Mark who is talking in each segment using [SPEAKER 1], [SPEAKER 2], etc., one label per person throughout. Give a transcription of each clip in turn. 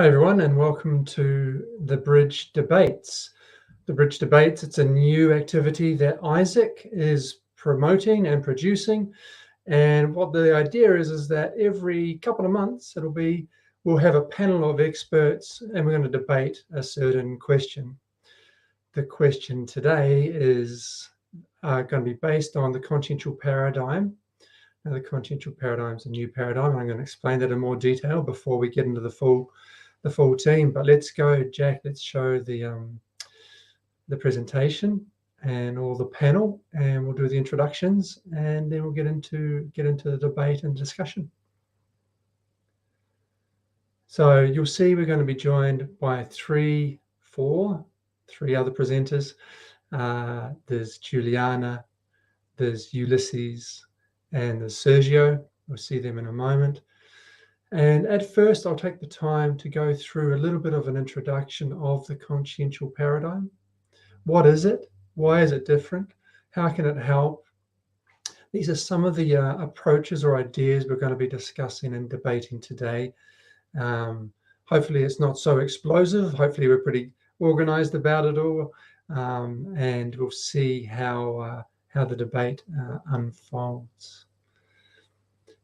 [SPEAKER 1] Hi everyone, and welcome to the Bridge Debates. The Bridge Debates, it's a new activity that ISIC is promoting and producing. And what the idea is that every couple of months we'll have a panel of experts and we're going to debate a certain question. The question today is going to be based on the Consciential Paradigm. Now, the Consciential Paradigm is a new paradigm. I'm going to explain that in more detail before we get into the full team. But let's go, Jack. Let's show the presentation and all the panel, and we'll do the introductions, and then we'll get into the debate and discussion. So you'll see we're going to be joined by three other presenters. There's Juliana, there's Ulysses, and there's Sergio. We'll see them in a moment. And at first, I'll take the time to go through a little bit of an introduction of the consciential paradigm. What is it? Why is it different? How can it help? These are some of the approaches or ideas we're going to be discussing and debating today. Hopefully it's not so explosive. Hopefully we're pretty organized about it all. And we'll see how the debate unfolds.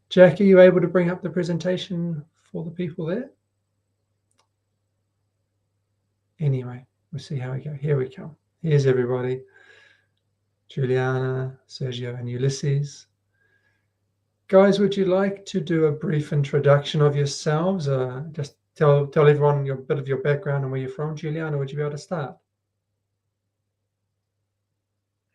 [SPEAKER 1] Jack, are you able to bring up the presentation for the people there? Anyway, we'll see how we go. Here we come. Here's everybody. Juliana, Sergio, and Ulysses. Guys, would you like to do a brief introduction of yourselves? Just tell everyone a bit of your background and where you're from. Juliana, would you be able to start?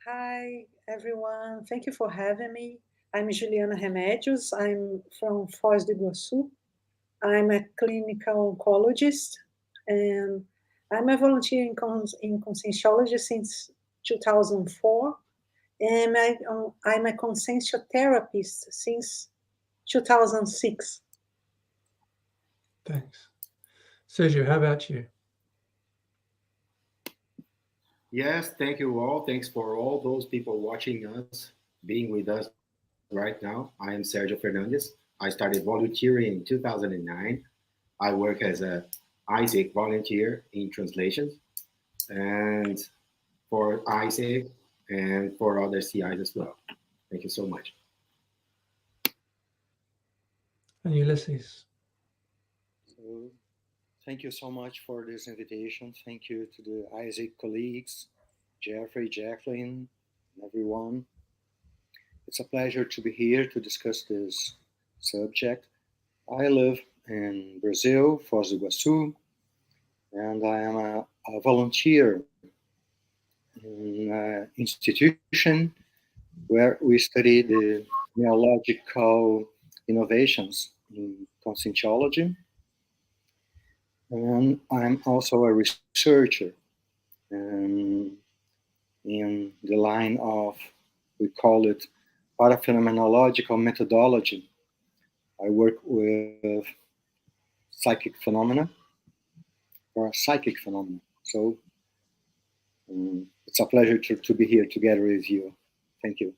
[SPEAKER 2] Hi, everyone. Thank you for having me. I'm Juliana Remedios. I'm from Foz do Iguaçu. I'm a clinical oncologist, and I'm a volunteer in conscientiology since 2004. And I'm a consciential therapist since 2006.
[SPEAKER 1] Thanks. Sergio, how about you?
[SPEAKER 3] Yes, thank you all. Thanks for all those people watching us, being with us right now. I am Sergio Fernandez. I started volunteering in 2009. I work as a ISIC volunteer in translations and for ISIC and for other CIs as well. Thank you so much.
[SPEAKER 1] And Ulysses.
[SPEAKER 4] So, thank you so much for this invitation. Thank you to the ISIC colleagues, Jeffrey, Jacqueline, and everyone. It's a pleasure to be here to discuss this subject. I live in Brazil, Foz do Iguaçu, and I am a volunteer in an institution where we study the neurological innovations in conscientiology. And I'm also a researcher in the line of, we call it paraphenomenological methodology. I work with psychic phenomena or psychic phenomena. So it's a pleasure to be here together with you. Thank you.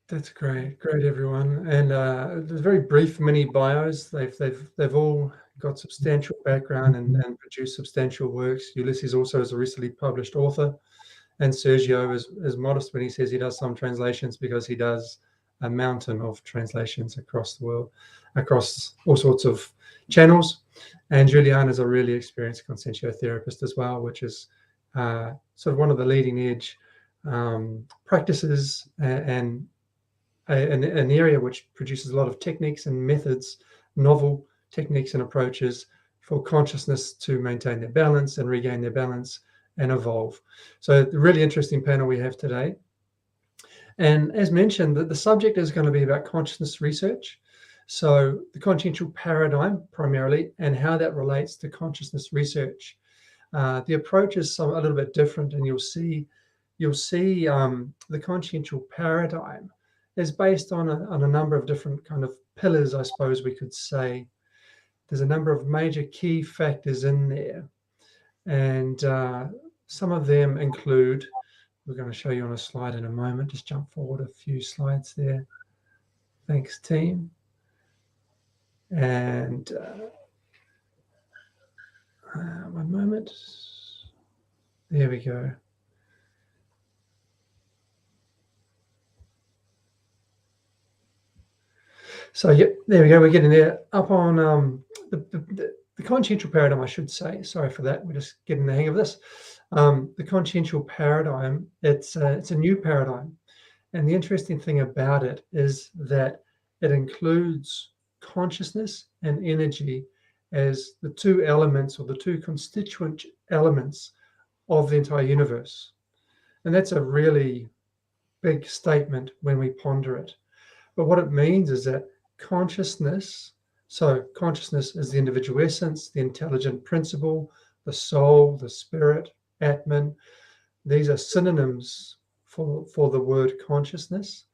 [SPEAKER 1] That's great, everyone. And there's very brief mini bios. They've all got substantial background and produced substantial works. Ulysses also is a recently published author, and Sergio is modest when he says he does some translations because he does a mountain of translations across the world, across all sorts of channels. And Juliana is a really experienced conscientiotherapist as well, which is sort of one of the leading edge practices and an area which produces a lot of techniques and methods, novel techniques and approaches for consciousness to maintain their balance and regain their balance and evolve. So the really interesting panel we have today. And as mentioned, the subject is going to be about consciousness research. So the consciential paradigm primarily, and how that relates to consciousness research. The approach is a little bit different, and you'll see the consciential paradigm is based on a number of different kind of pillars, I suppose we could say. There's a number of major key factors in there. And some of them include, we're going to show you on a slide in a moment, just jump forward a few slides there. Thanks, team. And One moment. There we go. So yeah, there we go. We're getting there. Up on the consciential paradigm, I should say. Sorry for that. We're just getting the hang of this. The consciential paradigm. It's a new paradigm, and the interesting thing about it is that it includes consciousness and energy as the two elements or the two constituent elements of the entire universe, and that's a really big statement when we ponder it. But what it means is that consciousness, so consciousness is the individual essence, the intelligent principle, the soul, the spirit, Atman. These are synonyms for the word consciousness.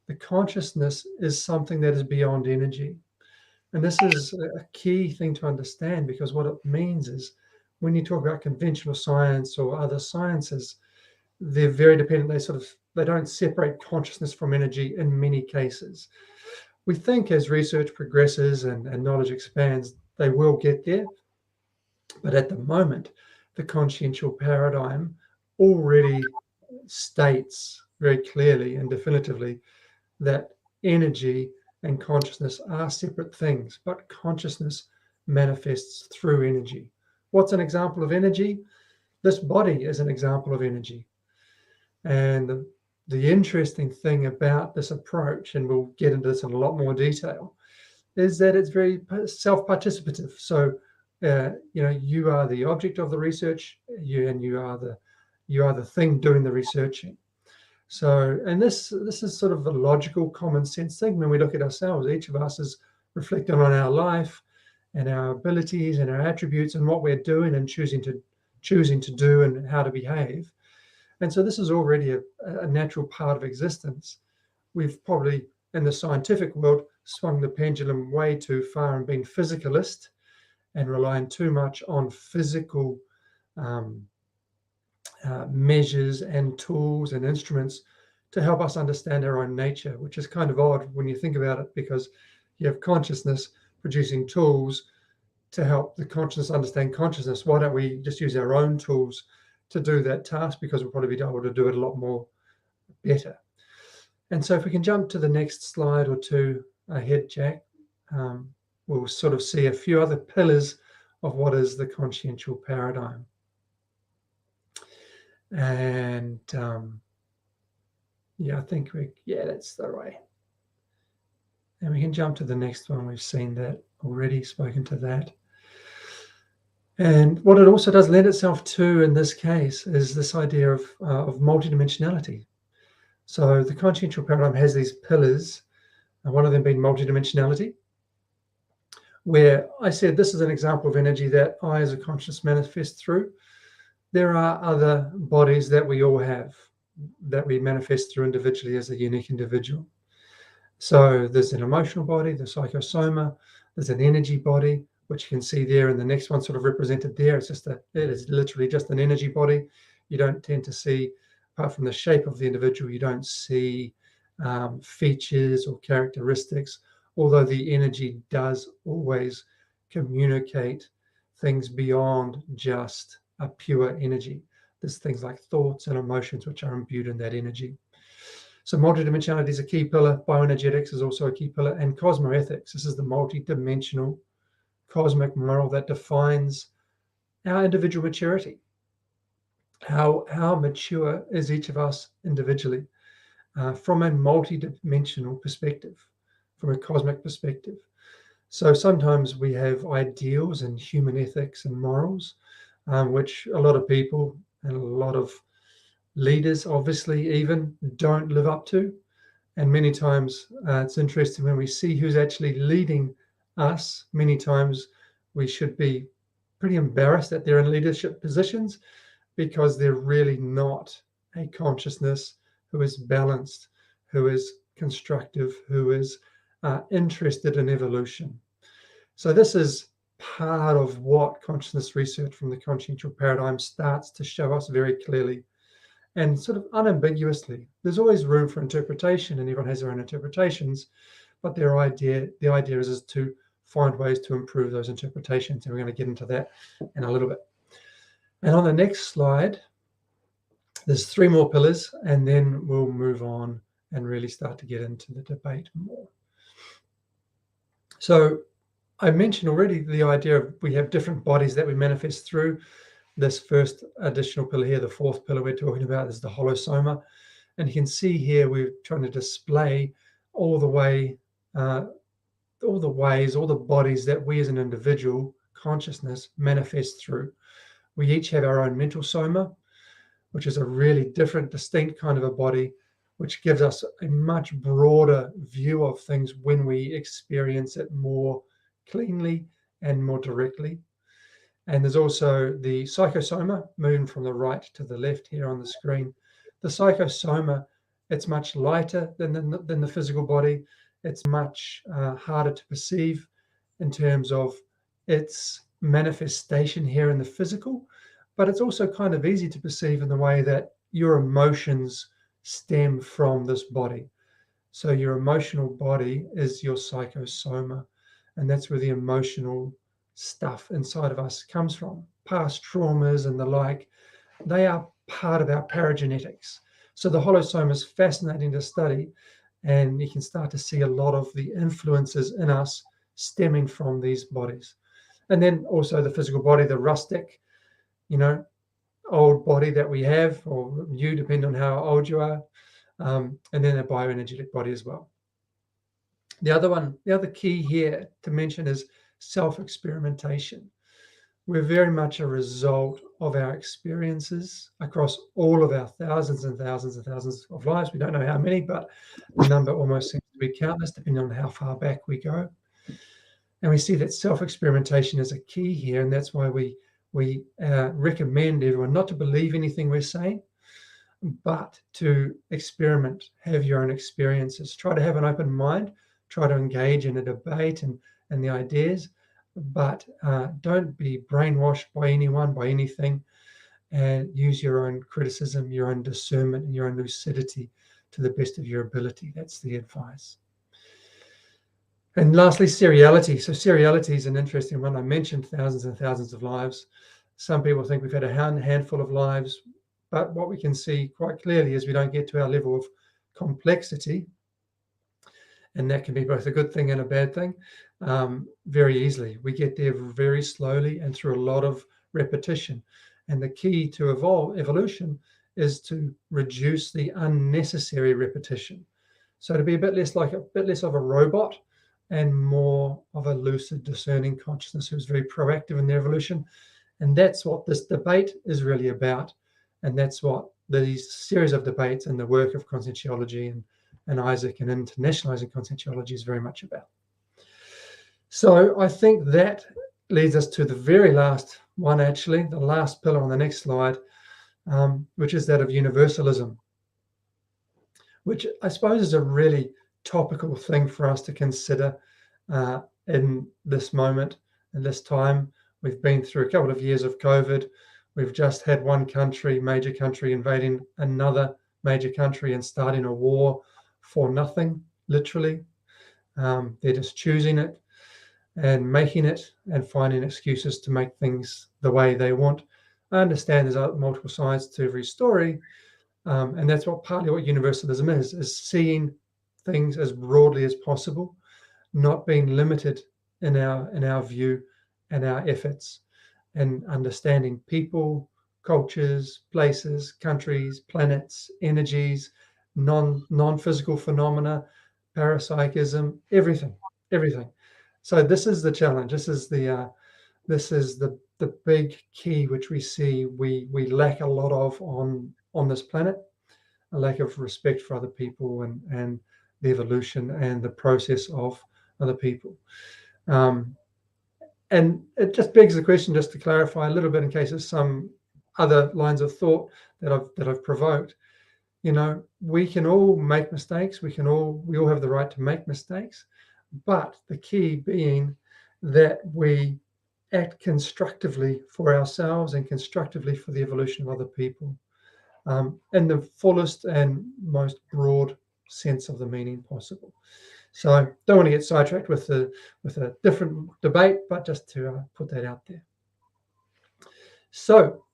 [SPEAKER 1] The consciousness is something that is beyond energy. And this is a key thing to understand, because what it means is when you talk about conventional science or other sciences, they're very dependent. They don't separate consciousness from energy in many cases. We think as research progresses and knowledge expands, they will get there. But at the moment, the consciential paradigm already states very clearly and definitively that energy and consciousness are separate things, but consciousness manifests through energy. What's an example of energy? This body is an example of energy. And the interesting thing about this approach, and we'll get into this in a lot more detail, is that it's very self-participative. So, you are the object of the research, you are the thing doing the researching. So, and this is sort of a logical, common sense thing. When we look at ourselves, each of us is reflecting on our life and our abilities and our attributes and what we're doing and choosing to do and how to behave. And so this is already a natural part of existence. We've probably, in the scientific world, swung the pendulum way too far and been physicalist and relying too much on physical measures and tools and instruments to help us understand our own nature, which is kind of odd when you think about it, because you have consciousness producing tools to help the consciousness understand consciousness. Why don't we just use our own tools to do that task, because we'll probably be able to do it a lot more better. And so if we can jump to the next slide or two ahead, Jack, we'll sort of see a few other pillars of what is the consciential paradigm. And I think that's the way. And we can jump to the next one. We've seen that already, spoken to that. And what it also does lend itself to in this case is this idea of multidimensionality. So the consciential paradigm has these pillars, and one of them being multidimensionality, where I said this is an example of energy that I as a consciousness manifest through. There are other bodies that we all have that we manifest through individually as a unique individual. So there's an emotional body, the psychosoma, there's an energy body, which you can see there, and the next one sort of represented there. It is literally just an energy body. You don't tend to see, apart from the shape of the individual, you don't see features or characteristics, although the energy does always communicate things beyond just a pure energy. There's things like thoughts and emotions which are imbued in that energy. So multidimensionality is a key pillar. Bioenergetics is also a key pillar. And cosmoethics, this is the multidimensional cosmic moral that defines our individual maturity. How mature is each of us individually from a multidimensional perspective, from a cosmic perspective. So sometimes we have ideals in human ethics and morals, which a lot of people and a lot of leaders obviously even don't live up to. And many times it's interesting when we see who's actually leading us. Many times we should be pretty embarrassed that they're in leadership positions, because they're really not a consciousness who is balanced, who is constructive, who is interested in evolution. So this is part of what consciousness research from the consciential paradigm starts to show us very clearly and sort of unambiguously. There's always room for interpretation, and everyone has their own interpretations, but the idea is to find ways to improve those interpretations. And we're going to get into that in a little bit. And on the next slide, there's 3 more pillars, and then we'll move on and really start to get into the debate more. So I mentioned already the idea of we have different bodies that we manifest through. This first additional pillar here, the 4th pillar we're talking about, is the Holosoma. And you can see here we're trying to display all the ways, all the bodies that we as an individual consciousness manifest through. We each have our own mental soma, which is a really different, distinct kind of a body, which gives us a much broader view of things when we experience it more cleanly and more directly. And there's also the psychosoma, moving from the right to the left here on the screen. The psychosoma, it's much lighter than the physical body. It's much harder to perceive in terms of its manifestation here in the physical, but it's also kind of easy to perceive in the way that your emotions stem from this body. So your emotional body is your psychosoma, and that's where the emotional stuff inside of us comes from. Past traumas and the like, they are part of our paragenetics. So the Holosoma is fascinating to study, and you can start to see a lot of the influences in us stemming from these bodies. And then also the physical body, the rustic, old body that we have, or you, depending on how old you are, and then a bioenergetic body as well. The other key here to mention is self-experimentation. We're very much a result of our experiences across all of our thousands and thousands and thousands of lives. We don't know how many, but the number almost seems to be countless, depending on how far back we go. And we see that self-experimentation is a key here, and that's why we recommend everyone not to believe anything we're saying, but to experiment, have your own experiences, try to have an open mind, try to engage in a debate and the ideas, but don't be brainwashed by anyone, by anything, and use your own criticism, your own discernment, and your own lucidity to the best of your ability. That's the advice. And lastly, seriality. So seriality is an interesting one. I mentioned thousands and thousands of lives. Some people think we've had a handful of lives, but what we can see quite clearly is we don't get to our level of complexity, and that can be both a good thing and a bad thing, very easily. We get there very slowly and through a lot of repetition. And the key to evolution is to reduce the unnecessary repetition. So to be a bit less of a robot and more of a lucid, discerning consciousness who's very proactive in their evolution. And that's what this debate is really about. And that's what these series of debates and the work of conscientiology and ISIC and internationalizing conscientiology is very much about. So I think that leads us to the very last one, actually, the last pillar on the next slide, which is that of universalism, which I suppose is a really topical thing for us to consider in this moment, in this time. We've been through a couple of years of COVID. We've just had one country, major country, invading another major country and starting a war for nothing, literally. They're just choosing it and making it and finding excuses to make things the way they want. I understand there's multiple sides to every story, and that's partly what universalism is seeing things as broadly as possible, not being limited in our view and our efforts, and understanding people, cultures, places, countries, planets, energies, non-physical phenomena, parapsychism, everything. So this is the challenge. This is the big key which we see we lack a lot of on this planet, a lack of respect for other people and the evolution and the process of other people. And it just begs the question, just to clarify a little bit in case there's some other lines of thought that I've provoked. We can all make mistakes. We all have the right to make mistakes, but the key being that we act constructively for ourselves and constructively for the evolution of other people, in the fullest and most broad sense of the meaning possible. So don't want to get sidetracked with a different debate, but just to put that out there. So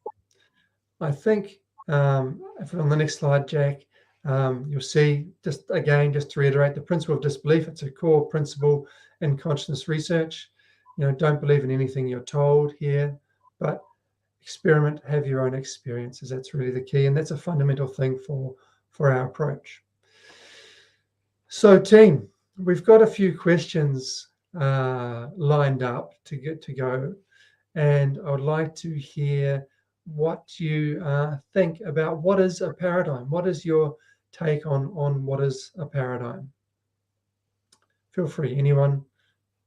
[SPEAKER 1] I think if on the next slide, Jack, you'll see, just to reiterate, the principle of disbelief. It's a core principle in consciousness research. Don't believe in anything you're told here, but experiment, have your own experiences. That's really the key, and that's a fundamental thing for our approach. So, team, we've got a few questions lined up to go, and I would like to hear what you think about what is a paradigm. What is your take on what is a paradigm? Feel free, anyone,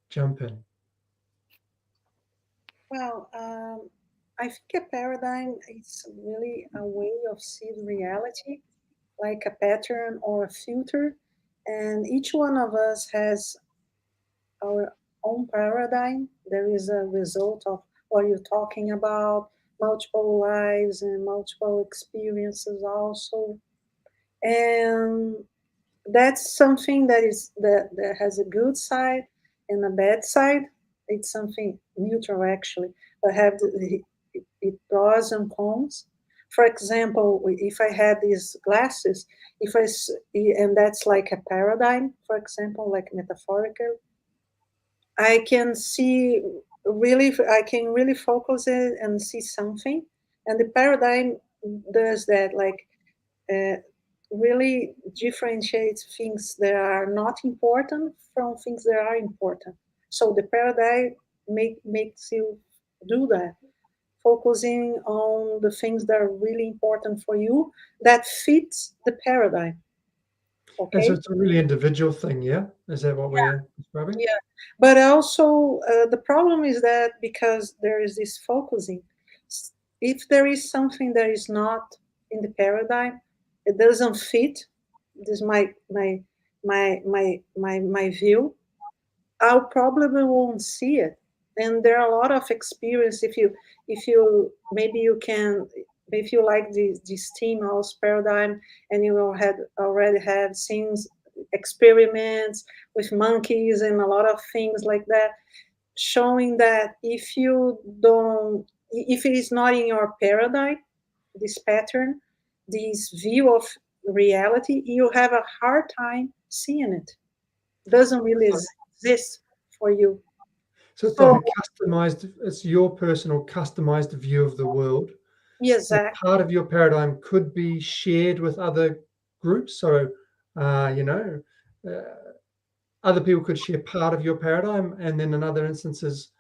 [SPEAKER 1] jump in.
[SPEAKER 2] Well, I think a paradigm is really a way of seeing reality, like a pattern or a filter, and each one of us has our own paradigm. There is a result of what you're talking about, multiple lives and multiple experiences also. And that's something that has a good side and a bad side. It's something neutral actually, but have it pros and cons. For example, if I had these glasses, and that's like a paradigm, for example, like metaphorical, I can see I can really focus it and see something. And the paradigm does that, like uh, really differentiates things that are not important from things that are important. So the paradigm makes you do that, focusing on the things that are really important for you that fits the paradigm.
[SPEAKER 1] And so
[SPEAKER 2] Okay.
[SPEAKER 1] it's a really individual thing, yeah? Is that what we're describing?
[SPEAKER 2] Yeah, but also the problem is that because there is this focusing, if there is something that is not in the paradigm, it doesn't fit. This is my view. I probably won't see it. And there are a lot of experience. If you maybe you can, if you like this team house paradigm, and you already have seen experiments with monkeys and a lot of things like that, showing that if it is not in your paradigm, this pattern, this view of reality, you have a hard time seeing it. Doesn't really exist for you.
[SPEAKER 1] So it's like
[SPEAKER 2] So,
[SPEAKER 1] a customized, it's your personal customized view of the world.
[SPEAKER 2] exactly.
[SPEAKER 1] Part of your paradigm could be shared with other groups. So, uh, other people could share part of your paradigm, and then in other instances,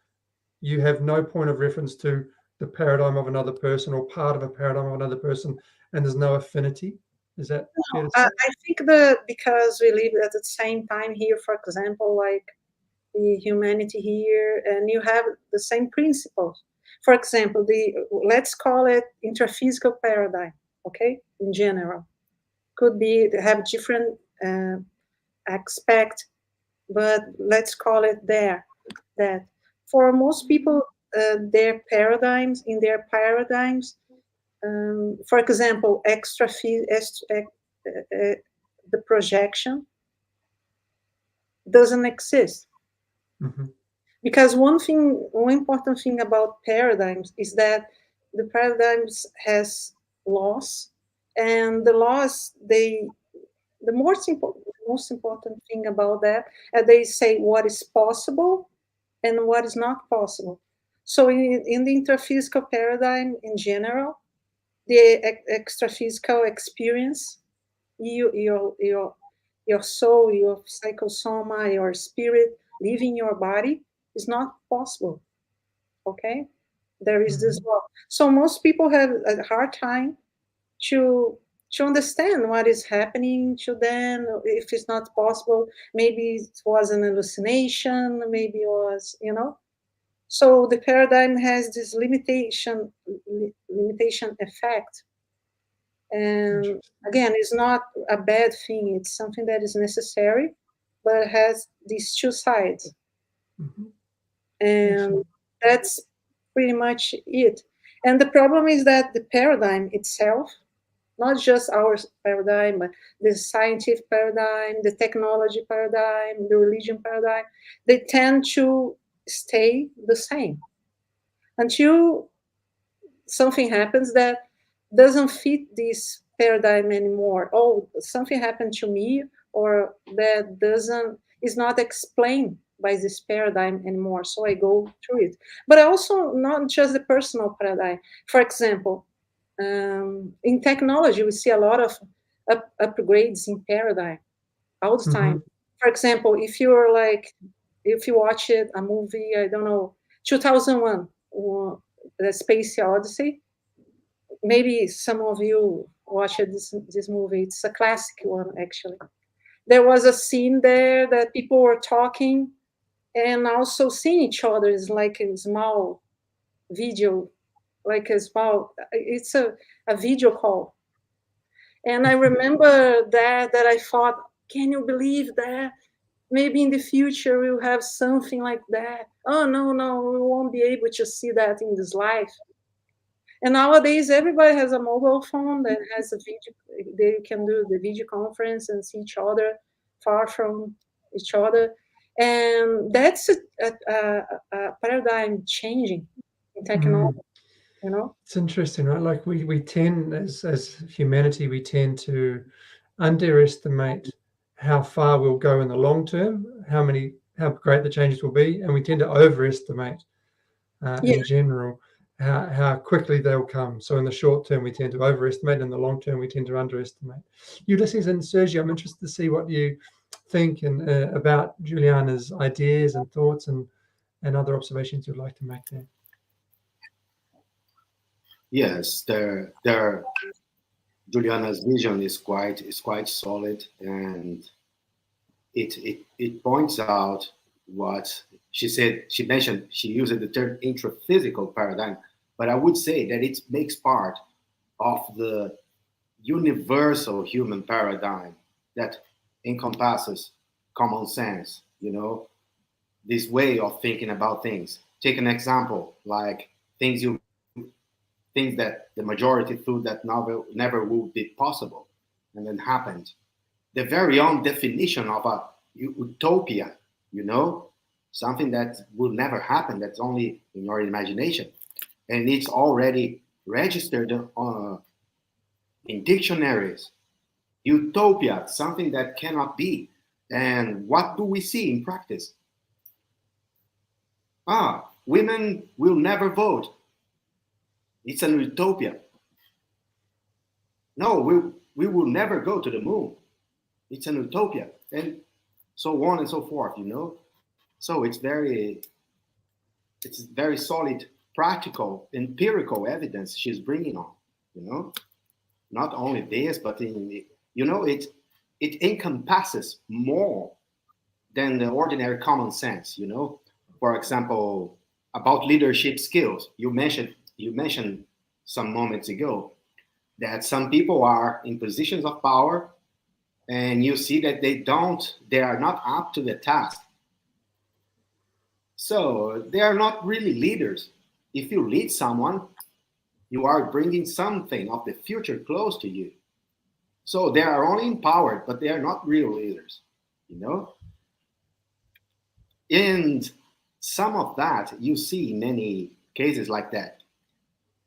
[SPEAKER 1] you have no point of reference to the paradigm of another person or part of a paradigm of another person, and there's no affinity. Is that fair to say?
[SPEAKER 2] I think that because we live at the same time here, for example, like the humanity here, and you have the same principles. For example, let's call it intraphysical paradigm, okay, in general. Could be have different aspect, but let's call it that. For most people, their paradigms, for example, the projection doesn't exist.
[SPEAKER 1] Mm-hmm.
[SPEAKER 2] Because one important thing about paradigms is that the paradigms has laws, and the laws, the most important thing about that, they say what is possible and what is not possible. So in the intraphysical paradigm in general, the extraphysical experience, your soul, your psychosoma, your spirit leaving your body is not possible. Okay, there is this law. So most people have a hard time to understand what is happening to them. If it's not possible, maybe it was an hallucination, maybe it was, so the paradigm has this limitation effect. And again, it's not a bad thing. It's something that is necessary, but it has these two sides.
[SPEAKER 1] Mm-hmm.
[SPEAKER 2] And that's pretty much it. And the problem is that the paradigm itself not just our paradigm, but the scientific paradigm, the technology paradigm, the religion paradigm, they tend to stay the same until something happens that doesn't fit this paradigm anymore. Oh, something happened to me, or that is not explained by this paradigm anymore. So I go through it. But also not just the personal paradigm. For example, in technology, we see a lot of upgrades in paradigm all the time. For example, if you watch a movie, I don't know, 2001, the Space Odyssey. Maybe some of you watched this movie. It's a classic one, actually. There was a scene there that people were talking and also seeing each other is like a small video, it's a video call. And I remember that I thought, can you believe that? Maybe in the future we'll have something like that. Oh, no, we won't be able to see that in this life. And nowadays, everybody has a mobile phone that has a video. They can do the video conference and see each other far from each other. And that's a paradigm changing in technology, you know?
[SPEAKER 1] It's interesting, right? Like we tend, as humanity, we tend to underestimate how far we'll go in the long term, how great the changes will be, and we tend to overestimate in general how quickly they'll come. So in the short term, we tend to overestimate, in the long term, we tend to underestimate. Ulysses and Sergio, I'm interested to see what you think and about Juliana's ideas and thoughts and other observations you'd like to make there.
[SPEAKER 3] Yes, Juliana's vision is quite solid, and it points out what she said. She mentioned, she used the term intraphysical paradigm, but I would say that it makes part of the universal human paradigm that encompasses common sense, this way of thinking about things. Take an example, like things that the majority thought that never would be possible, and then happened. The very own definition of a utopia, something that will never happen, that's only in your imagination. And it's already registered in dictionaries. Utopia, something that cannot be. And what do we see in practice? Women will never vote. It's an utopia. No, we will never go to the moon. It's an utopia. And so on and so forth, So it's very solid, practical, empirical evidence she's bringing on, Not only this, but it encompasses more than the ordinary common sense, For example, about leadership skills. You mentioned some moments ago that some people are in positions of power and you see that they are not up to the task. So they are not really leaders. If you lead someone, you are bringing something of the future close to you. So they are only empowered, but they are not real leaders, And some of that you see in many cases like that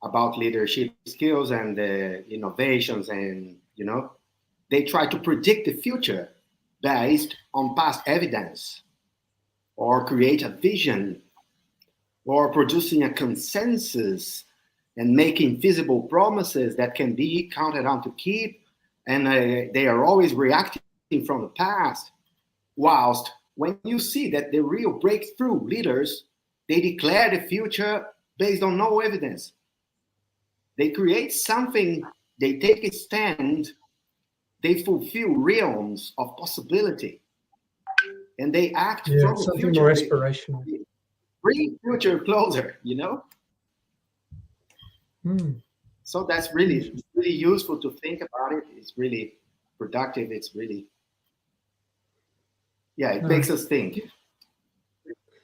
[SPEAKER 3] about leadership skills and innovations, and they try to predict the future based on past evidence, or create a vision, or producing a consensus and making feasible promises that can be counted on to keep, and they are always reacting from the past. Whilst when you see that the real breakthrough leaders, they declare the future based on no evidence. They create something, they take a stand, they fulfill realms of possibility, and they act from the
[SPEAKER 1] something
[SPEAKER 3] future.
[SPEAKER 1] More aspirational.
[SPEAKER 3] They bring future closer, So that's really useful to think about it. It's really productive. It's really, it makes us think.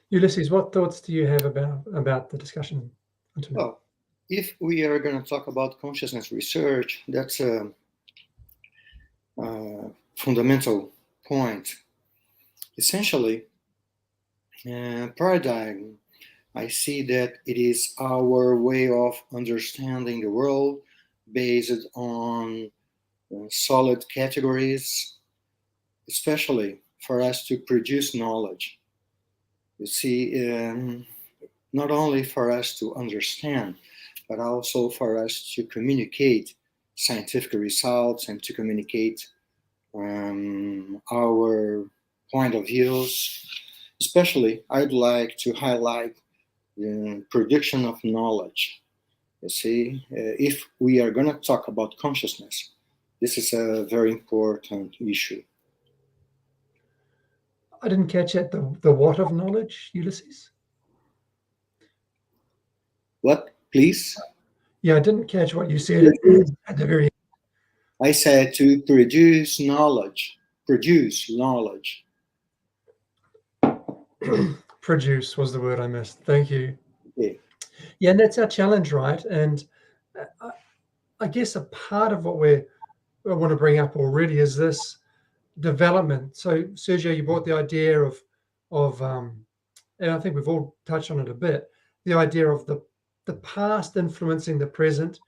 [SPEAKER 1] Ulysses, what thoughts do you have about the discussion until now?
[SPEAKER 4] Well, if we are going to talk about consciousness research, that's a fundamental point. Essentially, paradigm, I see that it is our way of understanding the world based on solid categories, especially for us to produce knowledge. You see, not only for us to understand, but also for us to communicate scientific results and to communicate our point of views. Especially, I'd like to highlight the production of knowledge. You see, if we are going to talk about consciousness, this is a very important issue.
[SPEAKER 1] I didn't catch it. The what of knowledge, Ulysses?
[SPEAKER 4] What, please?
[SPEAKER 1] Yeah, I didn't catch what you said at the very.
[SPEAKER 4] I said to produce knowledge. Produce knowledge.
[SPEAKER 1] Produce was the word I missed. Thank you.
[SPEAKER 4] Okay.
[SPEAKER 1] Yeah, and that's our challenge, right? And I guess a part of what I want to bring up already is this development. So, Sergio, you brought the idea of and I think we've all touched on it a bit, the idea of the past influencing the present,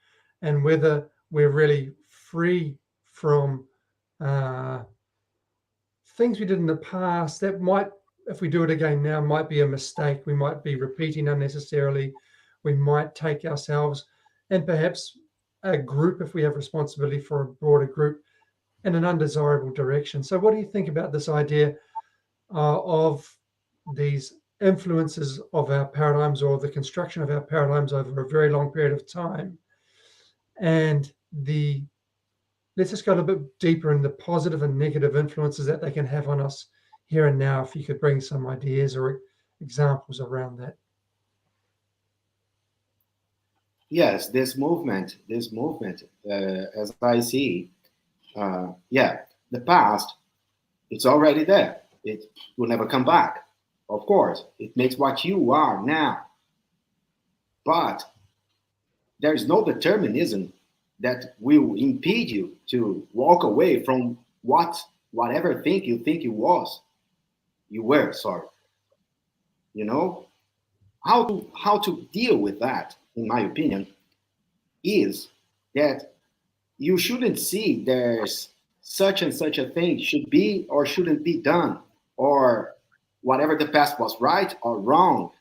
[SPEAKER 1] and whether we're really free from things we did in the past that might, if we do it again now, might be a mistake. We might be repeating unnecessarily. We might take ourselves and perhaps a group, if we have responsibility for a broader group, in an undesirable direction. So what do you think about this idea of these influences of our paradigms, or the construction of our paradigms over a very long period of time? And let's just go a little bit deeper in the positive and negative influences that they can have on us here and now, if you could bring some ideas or examples around that.
[SPEAKER 3] Yes, this movement, as I see, the past, it's already there. It will never come back. Of course, it makes what you are now. But there is no determinism that will impede you to walk away from whatever thing you think you were. You know, how to deal with that, in my opinion, is that you shouldn't see there's such and such a thing should be or shouldn't be done, or whatever the past was right or wrong.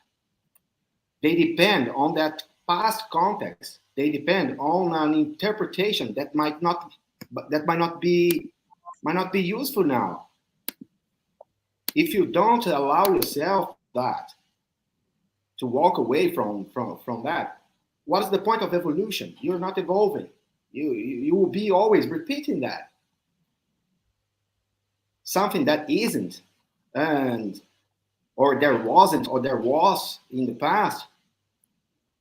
[SPEAKER 3] They depend on that past context. They depend on an interpretation that might not be useful now. If you don't allow yourself that, to walk away from that, what is the point of evolution? You're not evolving. You will be always repeating that. Something that isn't, or there wasn't, or there was in the past,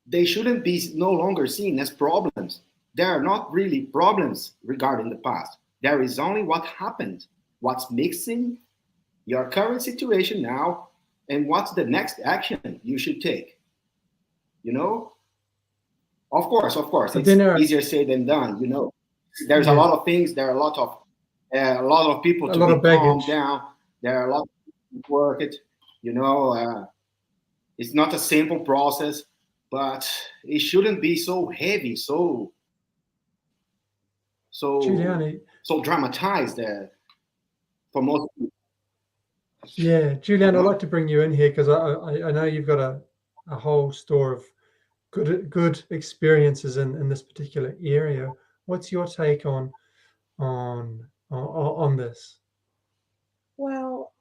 [SPEAKER 3] they shouldn't be no longer seen as problems. There are not really problems regarding the past. There is only what happened, what's mixing your current situation now, and what's the next action you should take. You know? Of course, it's easier said than done. You know, there's a lot of things. There are a lot of people to be calmed down. There are a lot of people to work it. You know, it's not a simple process, but it shouldn't be so heavy, so dramatized for most people.
[SPEAKER 1] Yeah, Julian, I'd like to bring you in here because I know you've got a whole store of good experiences in this particular area. What's your take on this?
[SPEAKER 2] Well,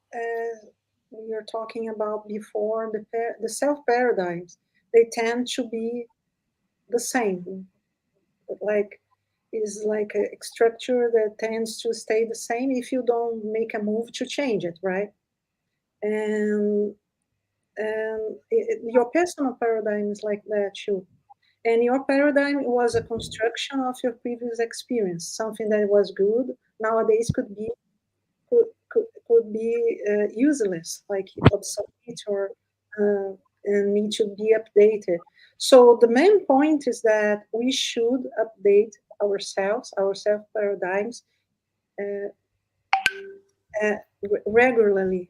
[SPEAKER 2] we were talking about before, the self paradigms, they tend to be the same. Like, is like a structure that tends to stay the same if you don't make a move to change it, right? And your personal paradigm is like that too. And your paradigm was a construction of your previous experience. Something that was good nowadays could be useless, like obsolete or and need to be updated. So the main point is that we should update ourselves, our self paradigms, uh, regularly.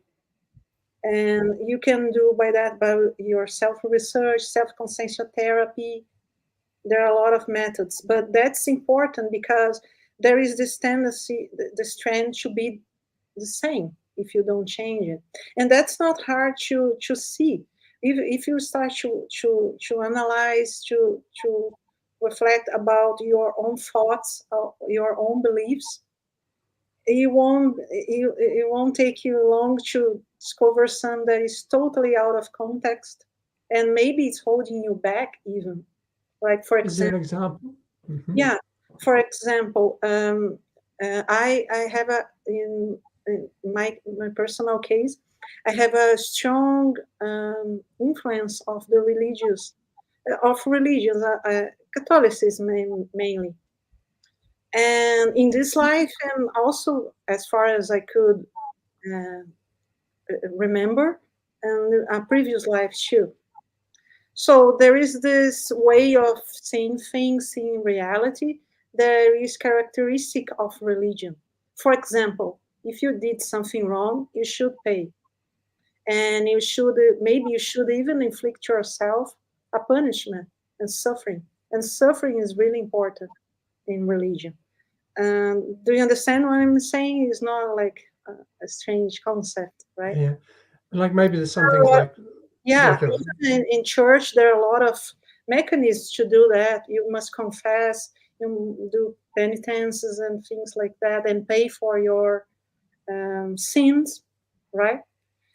[SPEAKER 2] And you can do by that by your self research, self consciential therapy. There are a lot of methods, but that's important because there is this tendency, this trend to be the same if you don't change it. And that's not hard to see. If you start to analyze, to reflect about your own thoughts, your own beliefs, it won't take you long to discover some that is totally out of context, and maybe it's holding you back even. Like for
[SPEAKER 1] Is there an
[SPEAKER 2] example,
[SPEAKER 1] example? Mm-hmm.
[SPEAKER 2] yeah, for example, I have in my personal case, I have a strong influence of the religious of religions, Catholicism mainly. And in this life, and also as far as I could uh, remember, and a previous life too. So there is this way of seeing things, seeing reality. There is characteristic of religion. For example, if you did something wrong, you should pay, and you should, maybe you should even inflict yourself a punishment and suffering. And suffering is really important in religion. Do you understand what I'm saying? It's not like a strange concept, right?
[SPEAKER 1] Yeah. Like maybe there's some things
[SPEAKER 2] Yeah,
[SPEAKER 1] like a
[SPEAKER 2] even in church, there are a lot of mechanisms to do that. You must confess, you do penitences and things like that, and pay for your sins, right?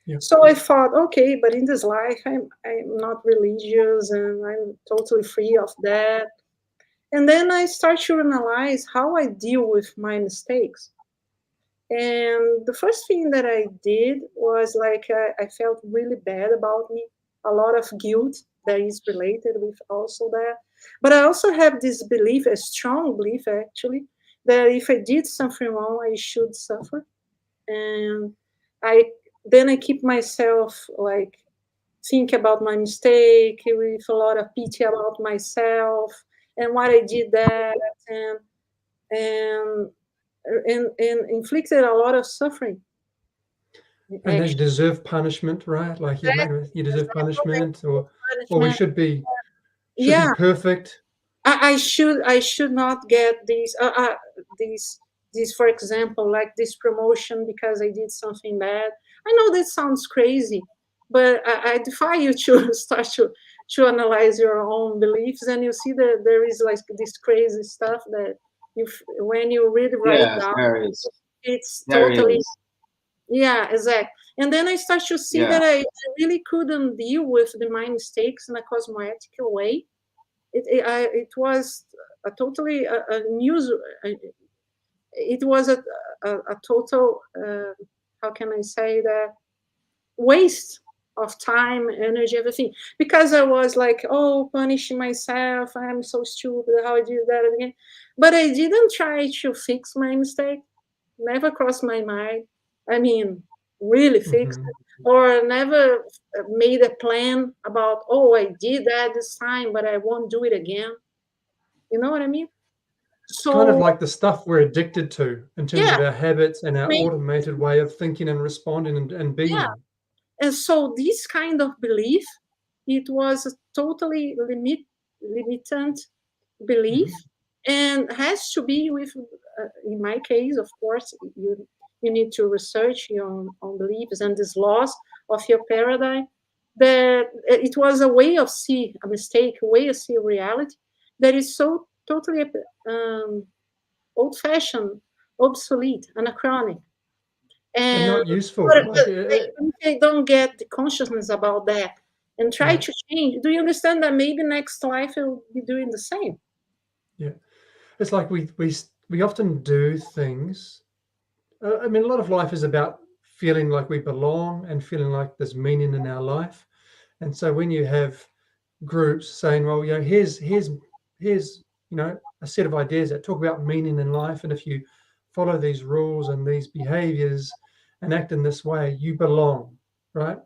[SPEAKER 1] yeah.
[SPEAKER 2] So I thought, okay, but in this life, I'm not religious, and I'm totally free of that. And then I start to analyze how I deal with my mistakes. And the first thing that I did was like I felt really bad about me, a lot of guilt that is related with also that. But I also have this belief, a strong belief actually, that if I did something wrong, I should suffer. And I then I keep myself like think about my mistake with a lot of pity about myself and what I did that and and inflicted a lot of suffering.
[SPEAKER 1] And they
[SPEAKER 2] Actually,
[SPEAKER 1] deserve punishment, right? Like you deserve punishment, or we
[SPEAKER 2] punishment.
[SPEAKER 1] should be
[SPEAKER 2] Yeah,
[SPEAKER 1] perfect.
[SPEAKER 2] I should not get these for example like this promotion because I did something bad. I know that sounds crazy, but I defy you to start to analyze your own beliefs, and you see that there is like this crazy stuff that when you really write it
[SPEAKER 3] Yes,
[SPEAKER 2] down,
[SPEAKER 3] there is.
[SPEAKER 2] it's
[SPEAKER 3] There
[SPEAKER 2] totally.
[SPEAKER 3] is.
[SPEAKER 2] Yeah, exactly. And then I start to see
[SPEAKER 3] Yeah.
[SPEAKER 2] that I really couldn't deal with my mistakes in a cosmoetical way. It was a totally a news. It was a total. How can I say that? Waste of time, energy, everything. Because I was like, oh, punishing myself. I'm so stupid. How I did that again? But I didn't try to fix my mistake. Never crossed my mind. I mean, really fix
[SPEAKER 1] Mm-hmm.
[SPEAKER 2] it, or never made a plan about, oh, I did that this time, but I won't do it again. You know what I mean?
[SPEAKER 1] It's kind of
[SPEAKER 2] So
[SPEAKER 1] like the stuff we're addicted to in terms
[SPEAKER 2] yeah,
[SPEAKER 1] of our habits and our
[SPEAKER 2] make,
[SPEAKER 1] automated way of thinking and responding and
[SPEAKER 2] yeah.
[SPEAKER 1] being.
[SPEAKER 2] And so this kind of belief, it was a totally limitant belief,
[SPEAKER 1] Mm-hmm.
[SPEAKER 2] and has to be with, in my case, of course, you need to research your own beliefs and this loss of your paradigm. That it was a way of see a mistake, a way of see reality that is so totally old-fashioned, obsolete, anachronic.
[SPEAKER 1] And
[SPEAKER 2] And
[SPEAKER 1] not useful.
[SPEAKER 2] but
[SPEAKER 1] Like
[SPEAKER 2] if they don't get the consciousness about that and try
[SPEAKER 1] yeah,
[SPEAKER 2] to change, do you understand that maybe next life will be doing the same?
[SPEAKER 1] yeah. It's like we often do things. I mean, a lot of life is about feeling like we belong and feeling like there's meaning in our life. And so when you have groups saying, well, here's a set of ideas that talk about meaning in life, and if you follow these rules and these behaviors and act in this way, you belong, right?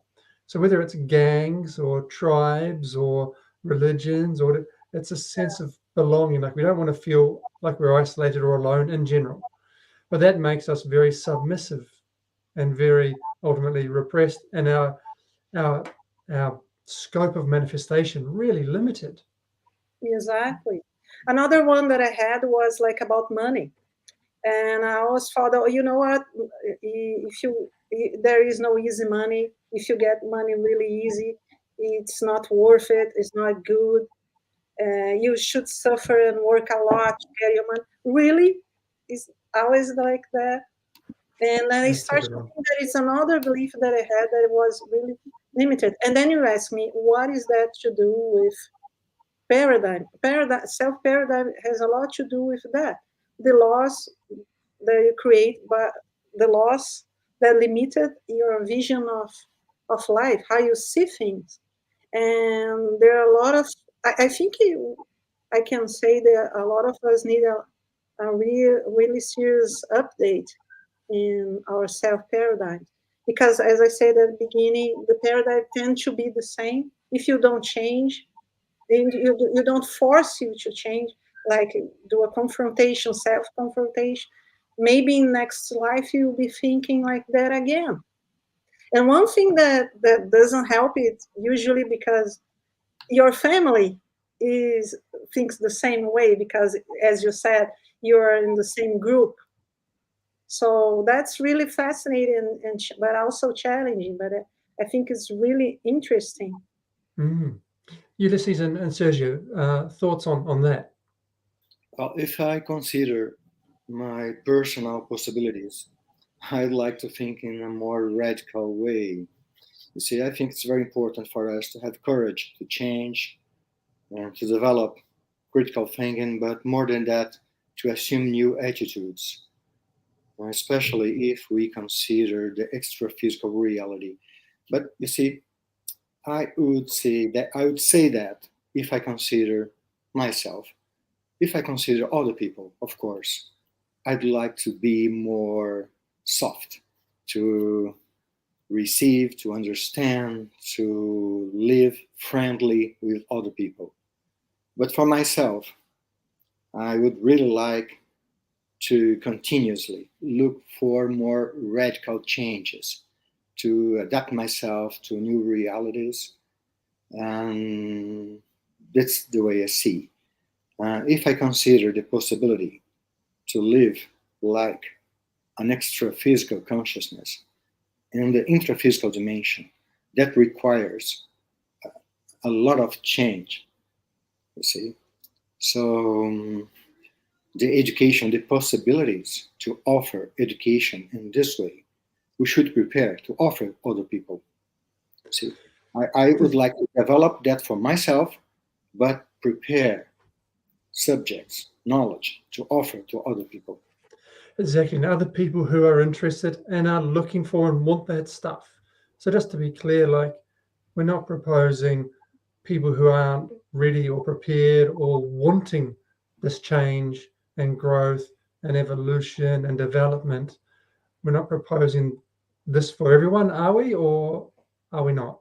[SPEAKER 1] So whether it's gangs or tribes or religions, or it's a sense of belonging. Like we don't want to feel like we're isolated or alone in general. But that makes us very submissive and very ultimately repressed, and our scope of manifestation really limited.
[SPEAKER 2] Exactly. Another one that I had was like about money. And I always thought, oh, you know what? There is no easy money. If you get money really easy, it's not worth it. It's not good. You should suffer and work a lot to get your money. Really? It's always like that. And then I
[SPEAKER 1] That's a
[SPEAKER 2] started
[SPEAKER 1] good one.
[SPEAKER 2] thinking that it's another belief that I had that was really limited. And then you ask me, what is that to do with paradigm? Self-paradigm has a lot to do with that. The laws that you create, but the laws that limited your vision of life, how you see things. And there are a lot of, I think I can say that a lot of us need a really serious update in our self paradigm. Because as I said at the beginning, the paradigm tends to be the same. If you don't change, and you don't force you to change, like do a confrontation, self-confrontation, maybe in next life you'll be thinking like that again. And one thing that doesn't help it usually, because your family is thinks the same way, because as you said, you're in the same group. So that's really fascinating, and but also challenging, but I think it's really interesting.
[SPEAKER 1] Mm. Ulysses and Sergio, thoughts on that?
[SPEAKER 4] Well, if I consider my personal possibilities, I'd like to think in a more radical way. You see, I think it's very important for us to have courage to change and to develop critical thinking, but more than that, to assume new attitudes, especially if we consider the extra physical reality. But you see, I would say that if I consider myself, if I consider other people, of course, I'd like to be more soft, to receive, to understand, to live friendly with other people. But for myself, I would really like to continuously look for more radical changes, to adapt myself to new realities. And that's the way I see. If I consider the possibility to live like an extra physical consciousness in the intraphysical dimension, that requires a lot of change, you see. So the education, the possibilities to offer education in this way, we should prepare to offer other people. See, I would like to develop that for myself, but prepare subjects, knowledge to offer to other people.
[SPEAKER 1] Exactly. And other people who are interested and are looking for and want that stuff. So just to be clear, like we're not proposing people who aren't ready or prepared or wanting this change and growth and evolution and development. We're not proposing this for everyone, are we, or are we not?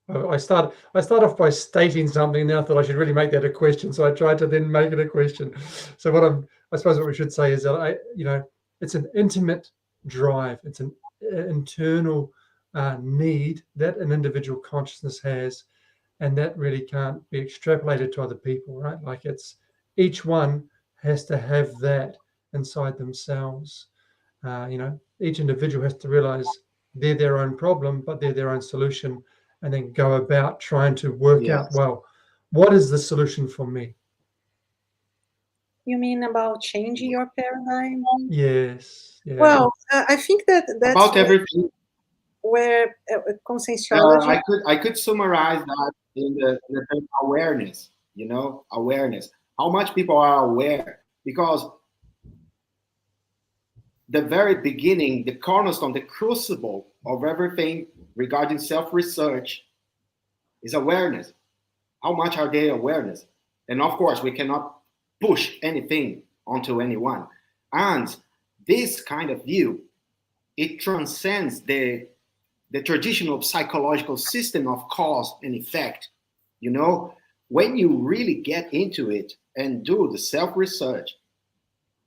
[SPEAKER 1] I start off by stating something, and then I thought I should really make that a question. So I tried to then make it a question. So I suppose what we should say is that it's an intimate drive. It's an internal need that an individual consciousness has, and that really can't be extrapolated to other people, right? Like it's each one has to have that inside themselves. Each individual has to realize they're their own problem, but they're their own solution, and then go about trying to work out, well, what is the solution for me?
[SPEAKER 2] You mean about changing your paradigm?
[SPEAKER 1] Yes. Yeah.
[SPEAKER 2] Well, I think that's
[SPEAKER 3] about everything.
[SPEAKER 2] where conscientiology.
[SPEAKER 3] I could summarize that in the term awareness. Awareness. How much people are aware? Because the very beginning, the cornerstone, the crucible of everything regarding self-research is awareness. How much are they awareness? And of course, we cannot push anything onto anyone. And this kind of view, it transcends the the traditional psychological system of cause and effect. You know, when you really get into it and do the self-research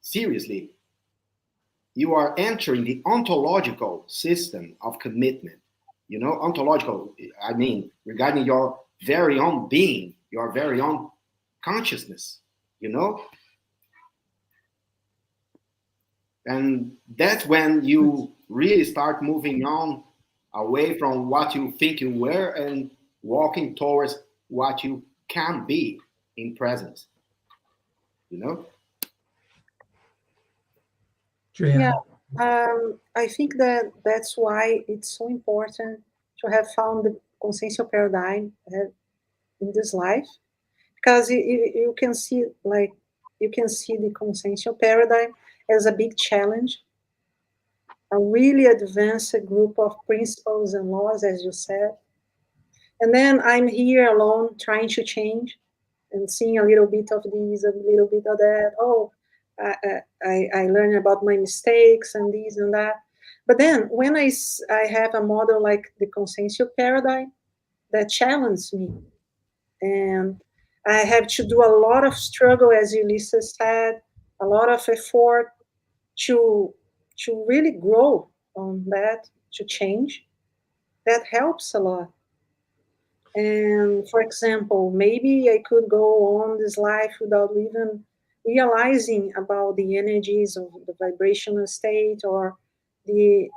[SPEAKER 3] seriously, you are entering the ontological system of commitment. You know, ontological, I mean, regarding your very own being, your very own consciousness, you know? And that's when you really start moving on away from what you think you were and walking towards what you can be in presence, you know?
[SPEAKER 1] Juliana.
[SPEAKER 2] I think that that's why it's so important to have found the consciential paradigm in this life, because you can see, like, you can see the consciential paradigm as a big challenge, a really advanced group of principles and laws, as you said. And then I'm here alone trying to change and seeing a little bit of this, a little bit of that. Oh, I learn about my mistakes and this and that. But then when I have a model like the consciential paradigm that challenges me, and I have to do a lot of struggle, as Ulysses said, a lot of effort to really grow on that, to change. That helps a lot. And for example, maybe I could go on this life without even realizing about the energies of the vibrational state or the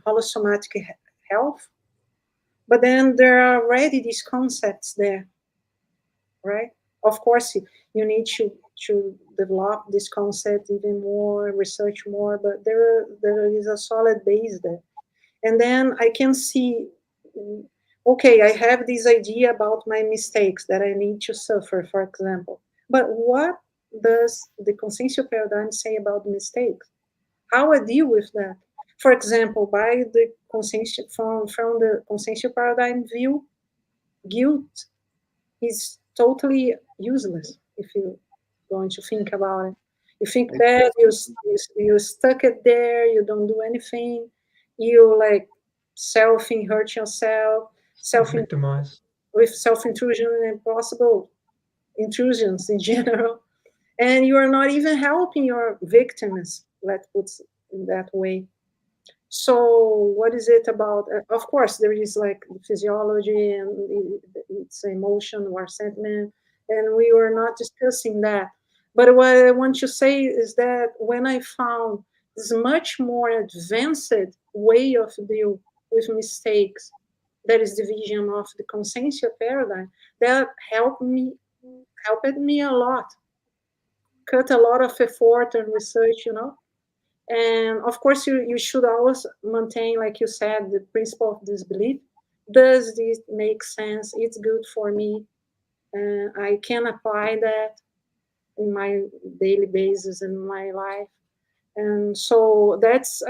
[SPEAKER 2] holosomatic health. But then there are already these concepts there, right? Of course, you need to develop this concept even more, research more, but there is a solid base there. And then I can see, okay, I have this idea about my mistakes that I need to suffer, for example. But what does the consciential paradigm say about mistakes? How I deal with that? For example, by the consciential, from the consciential paradigm view, guilt is totally useless if you're going to think about it. You think that you stuck it there, you don't do anything, you like hurt yourself,
[SPEAKER 1] Victimize.
[SPEAKER 2] with self intrusion and possible intrusions in general, and you are not even helping your victims. Let's put it that way. So what is it about? Of course, there is like physiology and it's emotion or sentiment, and we were not discussing that. But what I want to say is that when I found this much more advanced way of deal with mistakes, that is the vision of the consciential paradigm, that helped me a lot, cut a lot of effort and research, and of course, you should always maintain, like you said, the principle of disbelief. Does this make sense? It's good for me. I can apply that in my daily basis in my life. And so that's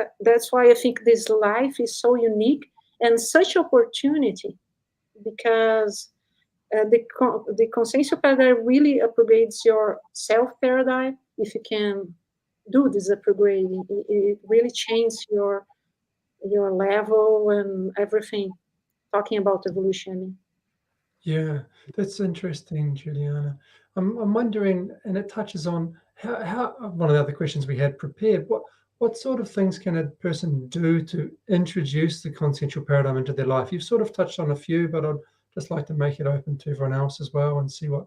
[SPEAKER 2] why I think this life is so unique and such opportunity, because the consciential paradigm really upgrades your self paradigm. If you can do this upgrading, it really changes your level and everything. Talking about evolution.
[SPEAKER 1] Yeah, that's interesting, Juliana. I'm wondering, and it touches on how one of the other questions we had prepared. What sort of things can a person do to introduce the consciential paradigm into their life? You've sort of touched on a few, but I'd just like to make it open to everyone else as well and see what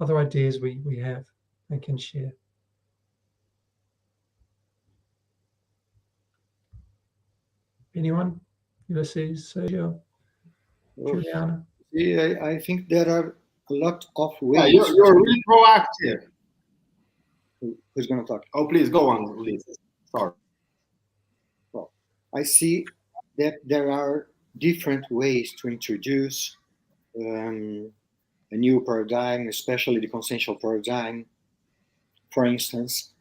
[SPEAKER 1] other ideas we have and can share. Anyone? Ulysses, Sergio, Juliana?
[SPEAKER 4] Yeah, I think there are a lot of ways.
[SPEAKER 3] Yeah, you're really proactive.
[SPEAKER 4] Who's going to talk?
[SPEAKER 3] Oh, please go on, Ulysses. Sorry.
[SPEAKER 4] Well, I see that there are different ways to introduce a new paradigm, especially the consciential paradigm. For instance,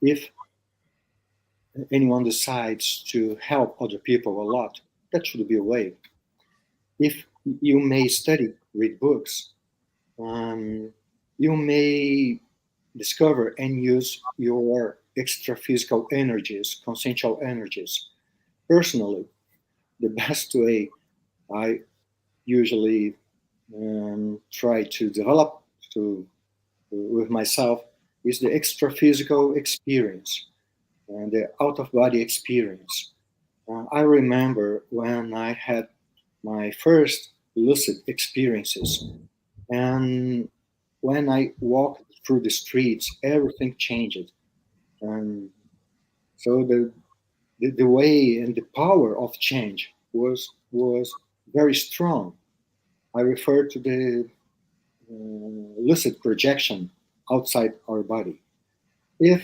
[SPEAKER 4] if anyone decides to help other people a lot, that should be a way. If you may read books, you may discover and use your extra physical energies, consciential energies. personally, the best way I usually try to develop with myself is the extra-physical experience and the out-of-body experience. I remember when I had my first lucid experiences, and when I walked through the streets, everything changed. And so the way and the power of change was very strong. I refer to the lucid projection outside our body. If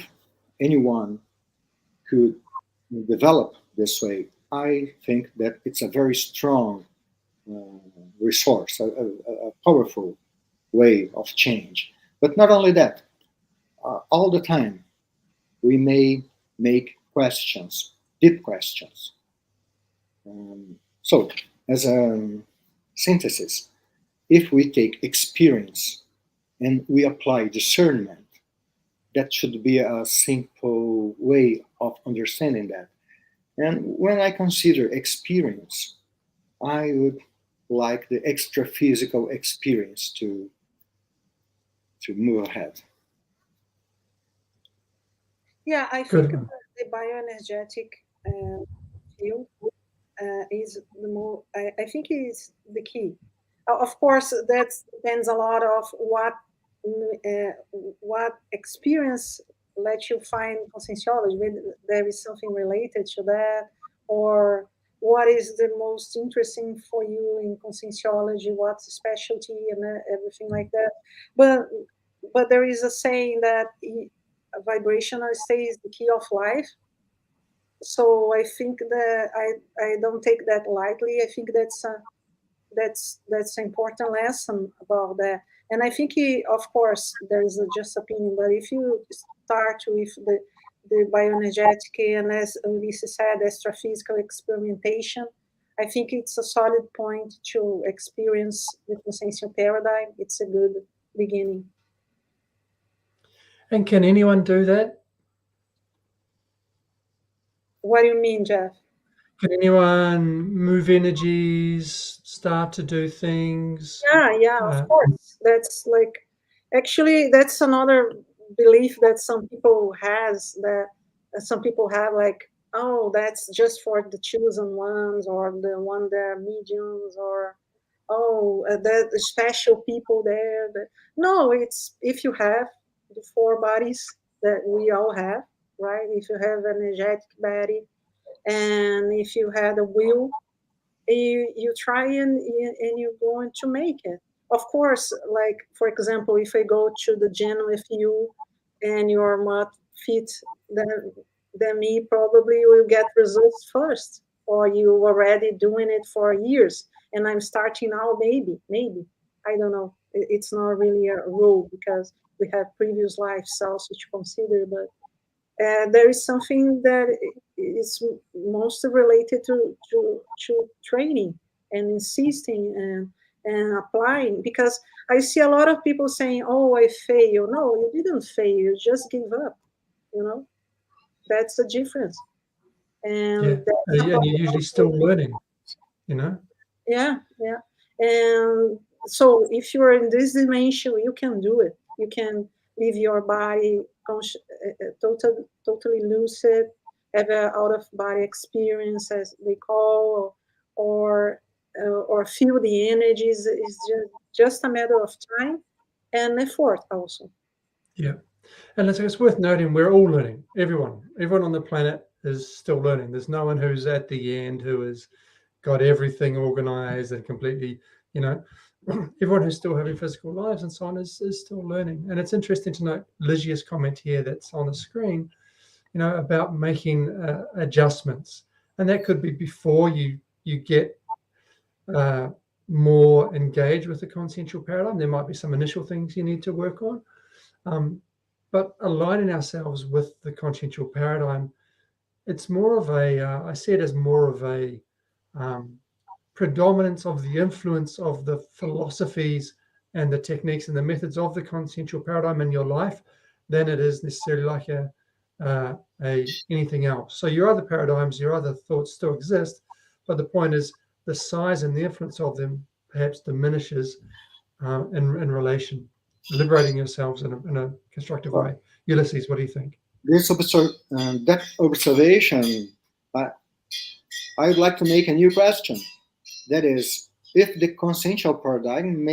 [SPEAKER 4] anyone could develop this way, I think that it's a very strong resource, a powerful way of change. But not only that, all the time we may make questions, deep questions. So, as a synthesis, if we take experience and we apply discernment, that should be a simple way of understanding that. And when I consider experience, I would like the extra physical experience to move ahead.
[SPEAKER 2] Yeah, I think the bioenergetic field is the more. I think is the key. Of course, that depends a lot of what experience lets you find conscientiology. Maybe there is something related to that, or what is the most interesting for you in conscientiology? What's the specialty and everything like that. But there is a saying that a vibrational state is the key of life. So I think that I don't take that lightly. I think that's an important lesson about that. And I think, of course, there is a just opinion, but if you start with the bioenergetic and, as Ulysses said, astrophysical experimentation, I think it's a solid point to experience the consciential paradigm. It's a good beginning.
[SPEAKER 1] And can anyone do that?
[SPEAKER 2] What do you mean, Jeff?
[SPEAKER 1] Can anyone move energies, start to do things?
[SPEAKER 2] Yeah, of course. That's like, actually, that's another belief that some people have, like, oh, that's just for the chosen ones, or the one that are mediums, or oh, the special people there. No, it's if you have the four bodies that we all have, right? If you have an energetic body, and if you had a will, you try and you're going to make it. Of course, like, for example, if I go to the gym with you and you're not fit than me, probably you will get results first, or you already doing it for years and I'm starting now. Maybe I don't know. It's not really a rule, because we have previous lives also to consider. But there is something that is mostly related to training and insisting and applying, because I see a lot of people saying, oh, I fail. No, you didn't fail, you just gave up. That's the difference. And
[SPEAKER 1] you're usually still learning,
[SPEAKER 2] yeah. And so if you're in this dimension, you can do it. You can leave your body totally lucid, have an out-of-body experience, as they call, or feel the energies. It's just a matter of time and effort also.
[SPEAKER 1] Yeah. And it's worth noting, we're all learning. Everyone on the planet is still learning. There's no one who's at the end who has got everything organized and completely, everyone who's still having physical lives and so on is still learning. And it's interesting to note Lygia's comment here that's on the screen, about making adjustments. And that could be before you get more engaged with the consciential paradigm. There might be some initial things you need to work on. But aligning ourselves with the consciential paradigm, it's more of I see it as more of a predominance of the influence of the philosophies and the techniques and the methods of the consciential paradigm in your life than it is necessarily like a anything else. So your other paradigms, your other thoughts still exist, but the point is the size and the influence of them perhaps diminishes in relation, liberating yourselves in a constructive way. Ulysses, what do you think?
[SPEAKER 4] That observation, I would like to make a new question. That is, if the consciential paradigm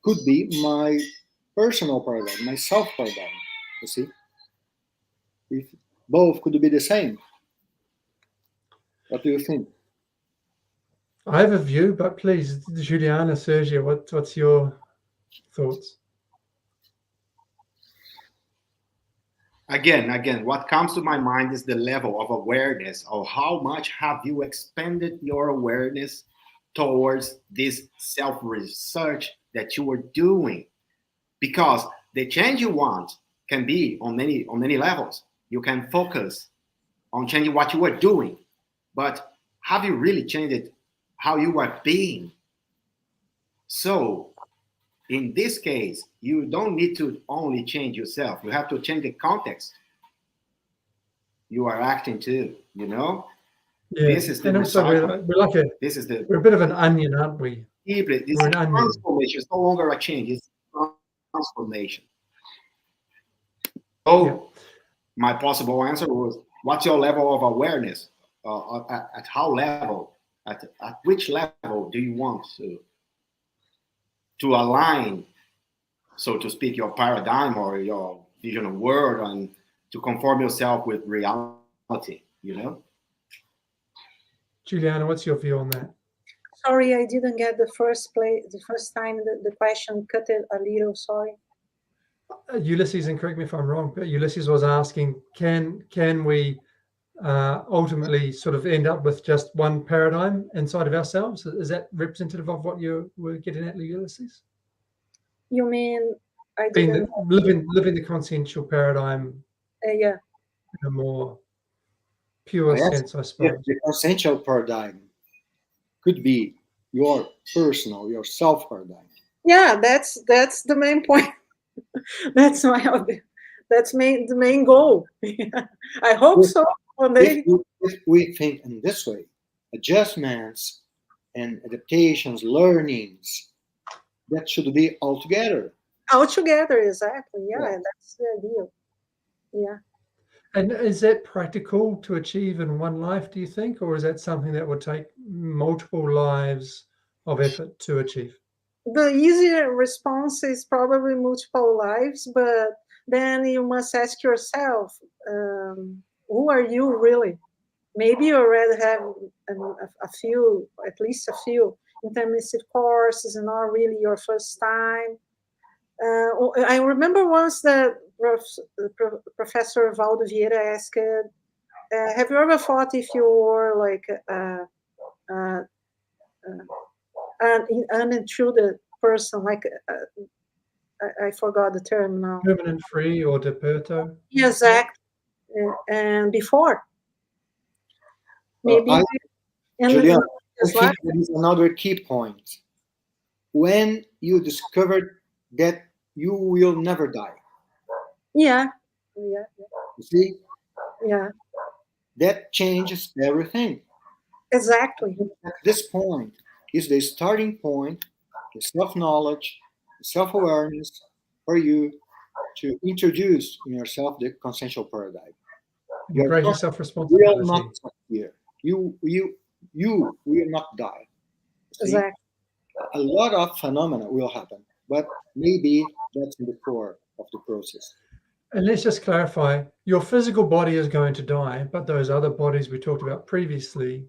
[SPEAKER 4] could be my personal paradigm, my self paradigm. You see, if both could be the same. What do you think?
[SPEAKER 1] I have a view, but please, Juliana, Sergio, what's your thoughts?
[SPEAKER 3] Again, what comes to my mind is the level of awareness, of how much have you expanded your awareness towards this self-research that you are doing. Because the change you want can be on many levels. You can focus on changing what you are doing, but have you really changed how you are being? So in this case, you don't need to only change yourself. You have to change the context you are acting to, you know?
[SPEAKER 1] Yeah.
[SPEAKER 3] This is the
[SPEAKER 1] and also we're a bit of an onion, aren't we?
[SPEAKER 3] This is transformation. It's no longer a change, it's transformation. So my possible answer was, what's your level of awareness? At how level? At which level do you want to align, so to speak, your paradigm or your vision of world, and to conform yourself with reality, you know?
[SPEAKER 1] Juliana, what's your view on that?
[SPEAKER 2] Sorry, I didn't get the first time the question cut it a little, sorry.
[SPEAKER 1] Ulysses, and correct me if I'm wrong, but Ulysses was asking, can we ultimately sort of end up with just one paradigm inside of ourselves? Is that representative of what you were getting at, Ulysses?
[SPEAKER 2] You mean
[SPEAKER 1] living the consciential paradigm
[SPEAKER 2] yeah,
[SPEAKER 1] in a more pure sense, I suppose.
[SPEAKER 4] If the consciential paradigm could be your personal, your self paradigm.
[SPEAKER 2] Yeah, that's the main point. That's the main goal. I hope so.
[SPEAKER 4] If we think in this way, adjustments and adaptations, learnings, that should be all together.
[SPEAKER 2] All together, exactly. Yeah, that's the idea. Yeah.
[SPEAKER 1] And is that practical to achieve in one life, do you think? Or is that something that would take multiple lives of effort to achieve?
[SPEAKER 2] The easier response is probably multiple lives, but then you must ask yourself, who are you really? Maybe you already have a few, at least a few intermissive courses, and not really your first time. I remember once that Professor Valdo Vieira asked, have you ever thought if you were like an unintruded person, like I forgot the term now.
[SPEAKER 1] Permanent free or deperto?
[SPEAKER 2] Exactly. And before. Maybe.
[SPEAKER 4] Julian, I think there is another key point. When you discovered that you will never die.
[SPEAKER 2] Yeah.
[SPEAKER 4] You see?
[SPEAKER 2] Yeah.
[SPEAKER 4] That changes everything.
[SPEAKER 2] Exactly.
[SPEAKER 4] At this point is the starting point, the self-knowledge, the self-awareness for you to introduce in yourself the consciential paradigm.
[SPEAKER 1] Greater self-responsibility.
[SPEAKER 4] Will not here. You will not die. See?
[SPEAKER 2] Exactly.
[SPEAKER 4] A lot of phenomena will happen, but maybe that's in the core of the process.
[SPEAKER 1] And let's just clarify, your physical body is going to die, but those other bodies we talked about previously.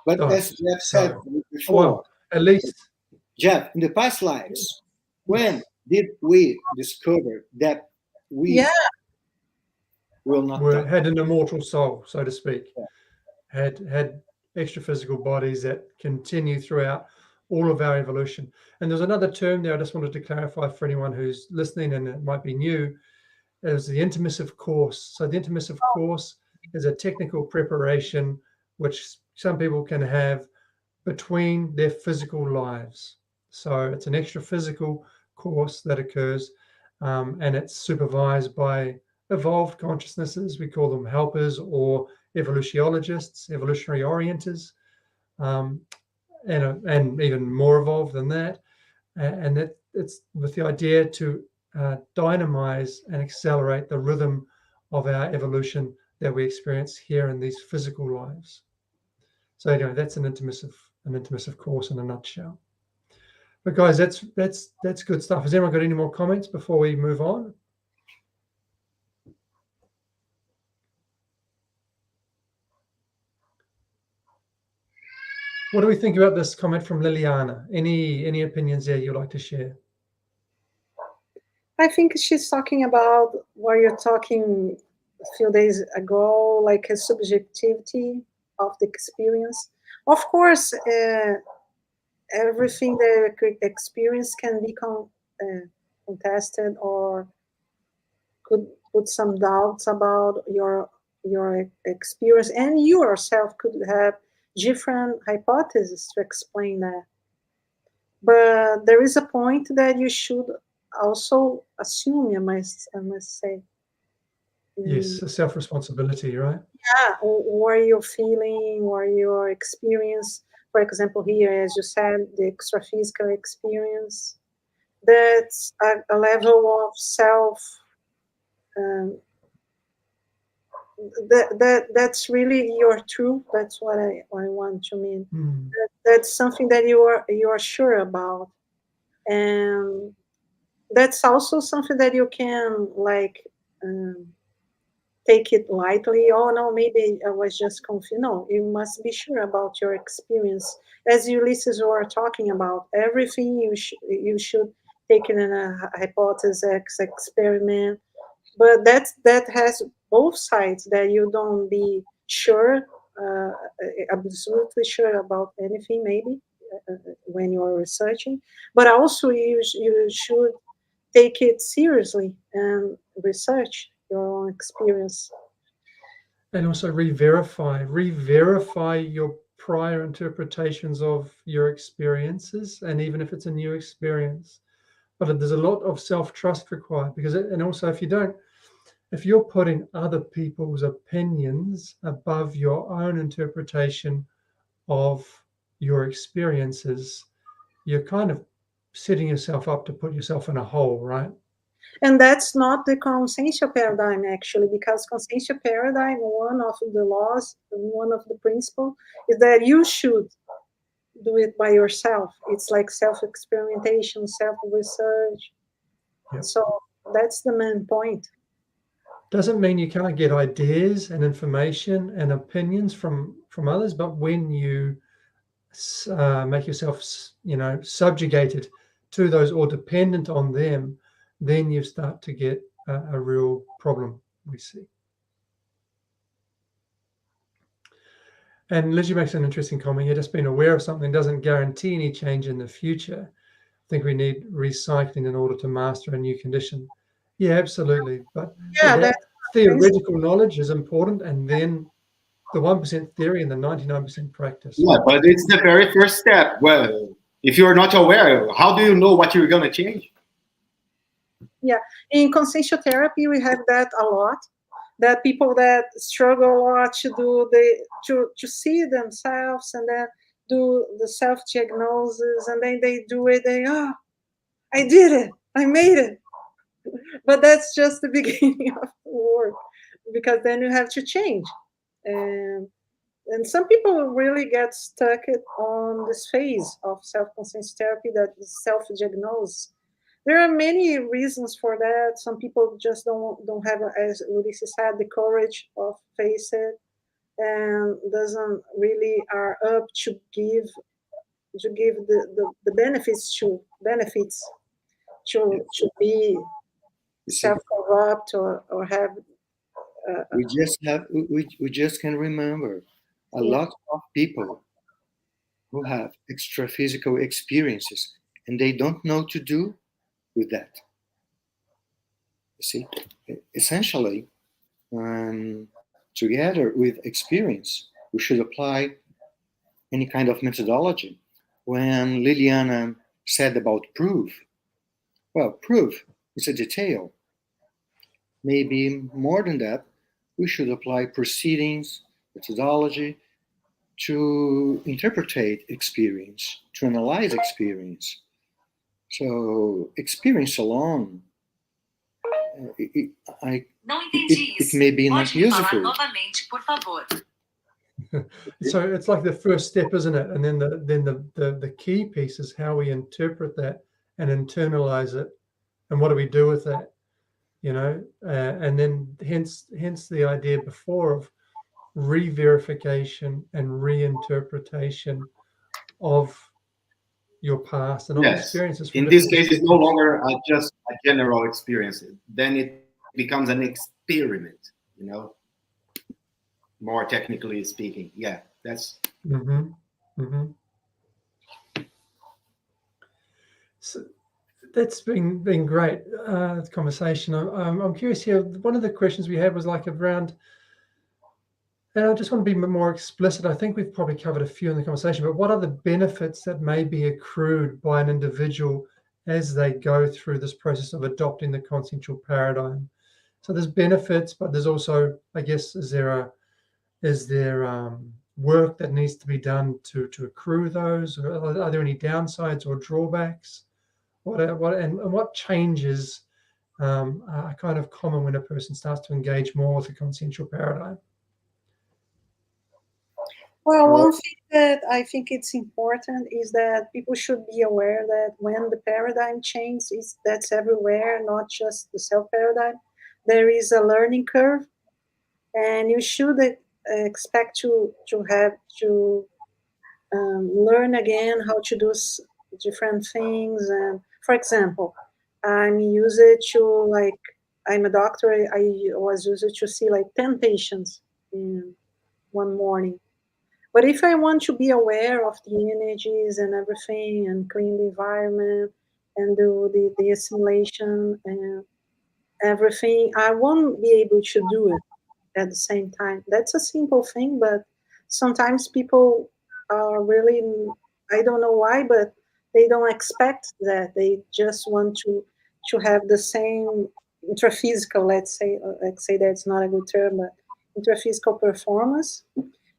[SPEAKER 4] But as Jeff said before,
[SPEAKER 1] well, at least
[SPEAKER 4] Jeff, in the past lives, when did we discover that we will not die?
[SPEAKER 1] Had an immortal soul, so to speak, had extra physical bodies that continue throughout all of our evolution. And there's another term there I just wanted to clarify for anyone who's listening and it might be new. It was the intermissive course. So the intermissive course is a technical preparation which some people can have between their physical lives. So it's an extra physical course that occurs, and it's supervised by evolved consciousnesses. We call them helpers or evolutiologists, evolutionary orienters, and even more evolved than that. And that it's with the idea to dynamize and accelerate the rhythm of our evolution that we experience here in these physical lives. So anyway, that's an intermissive course in a nutshell. But guys, that's good stuff. Has anyone got any more comments before we move on? What do we think about this comment from Liliana? Any opinions there you'd like to share?
[SPEAKER 2] I think she's talking about what you're talking a few days ago, like a subjectivity of the experience. Of course, everything that we experience can be contested or could put some doubts about your experience, and you yourself could have different hypotheses to explain that. But there is a point that you should also assume, I must say.
[SPEAKER 1] Yes, a self-responsibility, right?
[SPEAKER 2] Yeah, or your feeling, or your experience. For example, here, as you said, the extra-physical experience. That's a level of self. That's really your truth. That's what I want to mean. That's something that you are sure about, and that's also something that you can like take it lightly. Oh no, maybe I was just confused. No, you must be sure about your experience. As Ulysses were talking about, everything you should take it in a hypothesis experiment. But that has both sides, that you don't be sure, absolutely sure about anything, maybe when you're researching, but also you should take it seriously and research your own experience.
[SPEAKER 1] And also re-verify your prior interpretations of your experiences, and even if it's a new experience. But there's a lot of self-trust required, because and also if you're putting other people's opinions above your own interpretation of your experiences, you're kind of setting yourself up to put yourself in a hole, right?
[SPEAKER 2] And that's not the consciential paradigm, actually, because consciential paradigm, one of the laws, one of the principles, is that you should do it by yourself. It's like self-experimentation, self-research. Yep. So that's the main point.
[SPEAKER 1] Doesn't mean you can't get ideas and information and opinions from others, but when you make yourself, subjugated to those or dependent on them, then you start to get a real problem, we see. And Lizzie makes an interesting comment here. Just being aware of something doesn't guarantee any change in the future. I think we need recycling in order to master a new condition. Yeah, absolutely. But that theoretical knowledge is important, and then the 1% theory and the 99% practice.
[SPEAKER 3] Yeah, but it's the very first step. Well, if you're not aware, how do you know what you're going to change?
[SPEAKER 2] Yeah, in consciential therapy, we have that a lot. That people that struggle a lot to do to see themselves and then do the self-diagnosis, and then they do it. I did it. I made it. But that's just the beginning of the work, because then you have to change. And some people really get stuck on this phase of self-conscious therapy, that is self-diagnose. There are many reasons for that. Some people just don't have, as Ulysses said, the courage of face it, and doesn't really are up to give the benefits to be self-corrupt or have.
[SPEAKER 4] We just can remember a lot of people who have extra physical experiences, and they don't know to do with that. You see, essentially, together with experience, we should apply any kind of methodology. When Liliana said about proof, well, proof is a detail. maybe more than that, we should apply proceedings, methodology to interpret experience, to analyze experience. So experience alone, it may be not useful.
[SPEAKER 1] So it's like the first step, isn't it? And then the key piece is how we interpret that and internalize it, and what do we do with that, you know? And then hence the idea before of re-verification and reinterpretation of your past and of experiences.
[SPEAKER 3] In this case, it's no longer just a general experience. Then it becomes an experiment, you know, more technically speaking. Yeah, that's.
[SPEAKER 1] So that's been great conversation. I'm curious here. One of the questions we had was like around, and I just want to be more explicit. I think we've probably covered a few in the conversation, but what are the benefits that may be accrued by an individual as they go through this process of adopting the consciential paradigm? So there's benefits, but there's also, I guess, is there work that needs to be done to accrue those? Or are there any downsides or drawbacks? What changes are kind of common when a person starts to engage more with the consciential paradigm?
[SPEAKER 2] Well, one thing that I think it's important is that people should be aware that when the paradigm changes, that's everywhere, not just the self-paradigm. There is a learning curve, and you should expect to have to learn again how to do different things. And for example, I'm used to, like, I'm a doctor. I was used to see like 10 patients in one morning. But if I want to be aware of the energies and everything and clean the environment and do the assimilation and everything, I won't be able to do it at the same time. That's a simple thing, but sometimes people are really, I don't know why, but they don't expect that. They just want to have the same intraphysical, let's say that's not a good term, but intraphysical performance.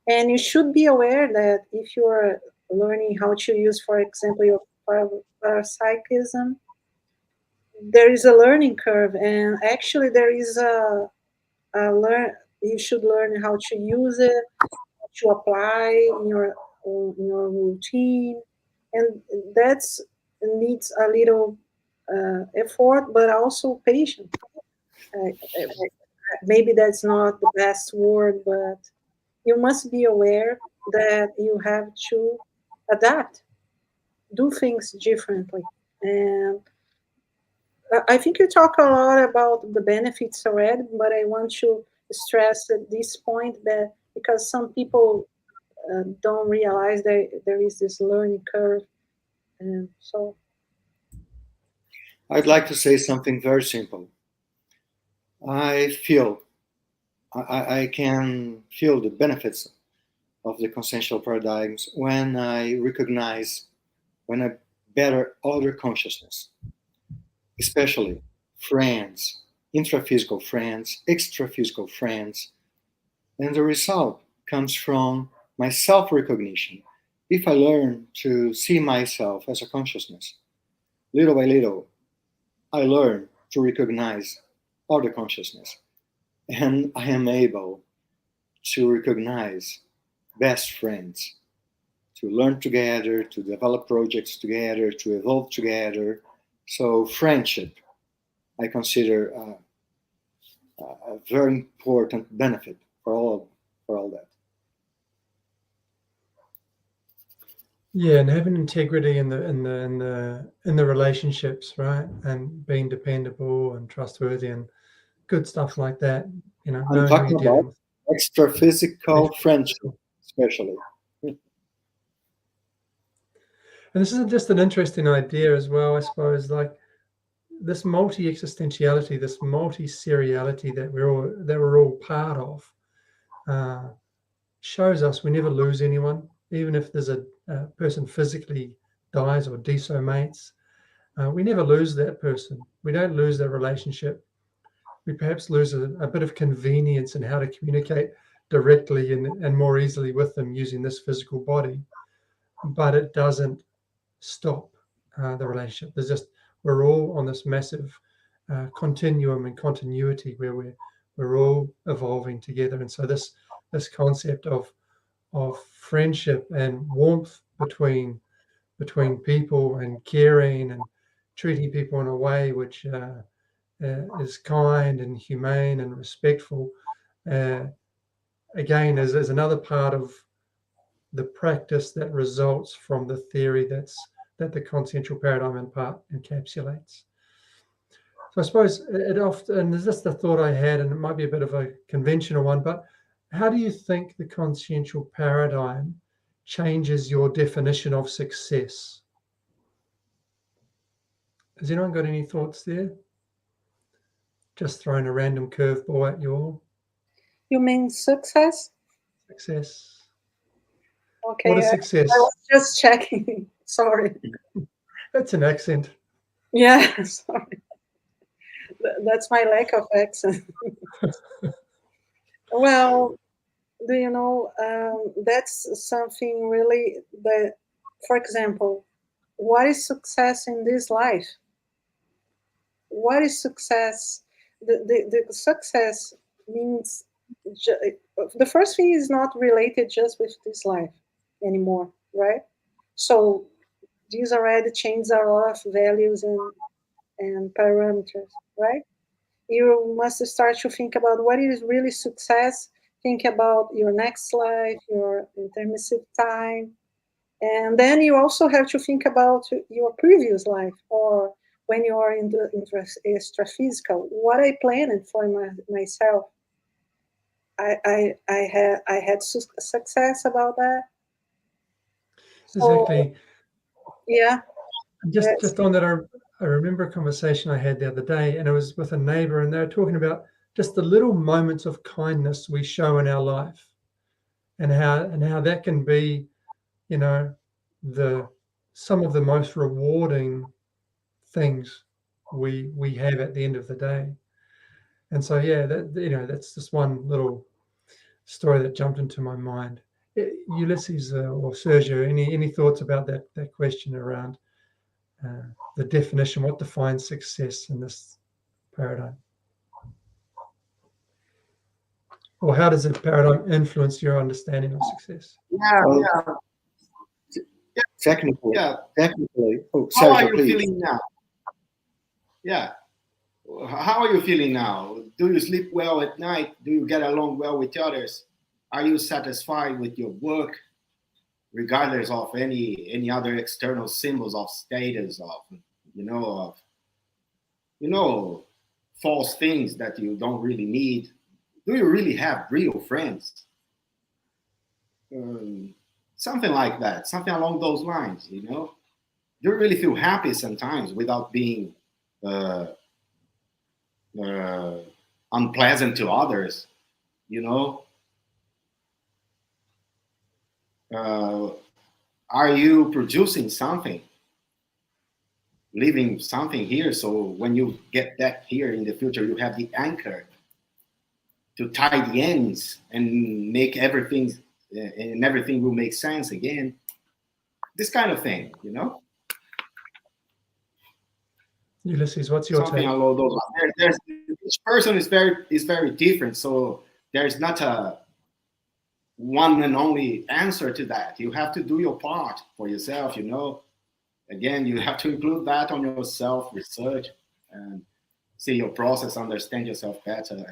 [SPEAKER 2] And you should be aware that if you're learning how to use, for example, your parapsychism, there is a learning curve, and actually there is you should learn how to use it, to apply in your routine, and that's needs a little effort, but also patience. Maybe that's not the best word, but you must be aware that you have to adapt, do things differently. And I think you talk a lot about the benefits already, but I want to stress at this point that because some people don't realize that there is this learning curve. And so
[SPEAKER 4] I'd like to say something very simple. I can feel the benefits of the consciential paradigms when I better other consciousness, especially friends, intraphysical friends, extraphysical friends. And the result comes from my self-recognition. If I learn to see myself as a consciousness, little by little, I learn to recognize other consciousness. And I am able to recognize best friends, to learn together, to develop projects together, to evolve together. So friendship, I consider a very important benefit for all that.
[SPEAKER 1] Yeah, and having integrity in the relationships, right, and being dependable and trustworthy and good stuff like that. You know,
[SPEAKER 4] I'm talking about extra-physical friendship, especially.
[SPEAKER 1] And this is just an interesting idea as well, I suppose, like this multi-existentiality, this multi-seriality that we're all part of, shows us we never lose anyone, even if there's a person physically dies or desomates. We never lose that person. We don't lose that relationship. perhaps lose a bit of convenience in how to communicate directly and more easily with them using this physical body, but it doesn't stop the relationship. We're all on this massive continuum and continuity where we're all evolving together. And so this concept of friendship and warmth between people and caring and treating people in a way which is kind and humane and respectful, again, is another part of the practice that results from the theory that the consciential paradigm in part encapsulates. So I suppose it often, and this is the thought I had, and it might be a bit of a conventional one, but how do you think the consciential paradigm changes your definition of success? Has anyone got any thoughts there? Just throwing a random curveball at you all.
[SPEAKER 2] You mean success?
[SPEAKER 1] Success.
[SPEAKER 2] Okay.
[SPEAKER 1] What is success?
[SPEAKER 2] I was just checking. Sorry.
[SPEAKER 1] That's an accent.
[SPEAKER 2] Yeah, sorry. That's my lack of accent. Well, do you know, that's something really that, for example, what is success in this life? What is success? The success means, the first thing is not related just with this life anymore, right? So these already change a lot of values and parameters, right? You must start to think about what is really success. Think about your next life, your intermissive time, and then you also have to think about your previous life, or when you are in the extraphysical. What I planned for myself, I had success about that.
[SPEAKER 1] Exactly.
[SPEAKER 2] So, yeah.
[SPEAKER 1] Just on that, I remember a conversation I had the other day, and it was with a neighbor, and they were talking about just the little moments of kindness we show in our life, and how that can be, you know, some of the most rewarding things we have at the end of the day. And so, yeah, that's just one little story that jumped into my mind. Ulysses or Sergio, any thoughts about that question around the definition, what defines success in this paradigm? Or how does the paradigm influence your understanding of success?
[SPEAKER 4] Technically. Oh,
[SPEAKER 3] How
[SPEAKER 4] Sergio,
[SPEAKER 3] are you
[SPEAKER 4] please.
[SPEAKER 3] feeling now? Yeah. How are you feeling now? Do you sleep well at night? Do you get along well with others? Are you satisfied with your work, regardless of any other external symbols of status, of false things that you don't really need? Do you really have real friends? Something like that, something along those lines, Do you really feel happy sometimes without being unpleasant to others, Are you producing something, leaving something here, so when you get back here in the future, you have the anchor to tie the ends and make everything, and everything will make sense again. This kind of thing,
[SPEAKER 1] Ulysses, what's your
[SPEAKER 3] something
[SPEAKER 1] take?
[SPEAKER 3] along those lines. Each person is very different, so there's not a one and only answer to that. You have to do your part for yourself, Again, you have to include that on your self-research and see your process, understand yourself better,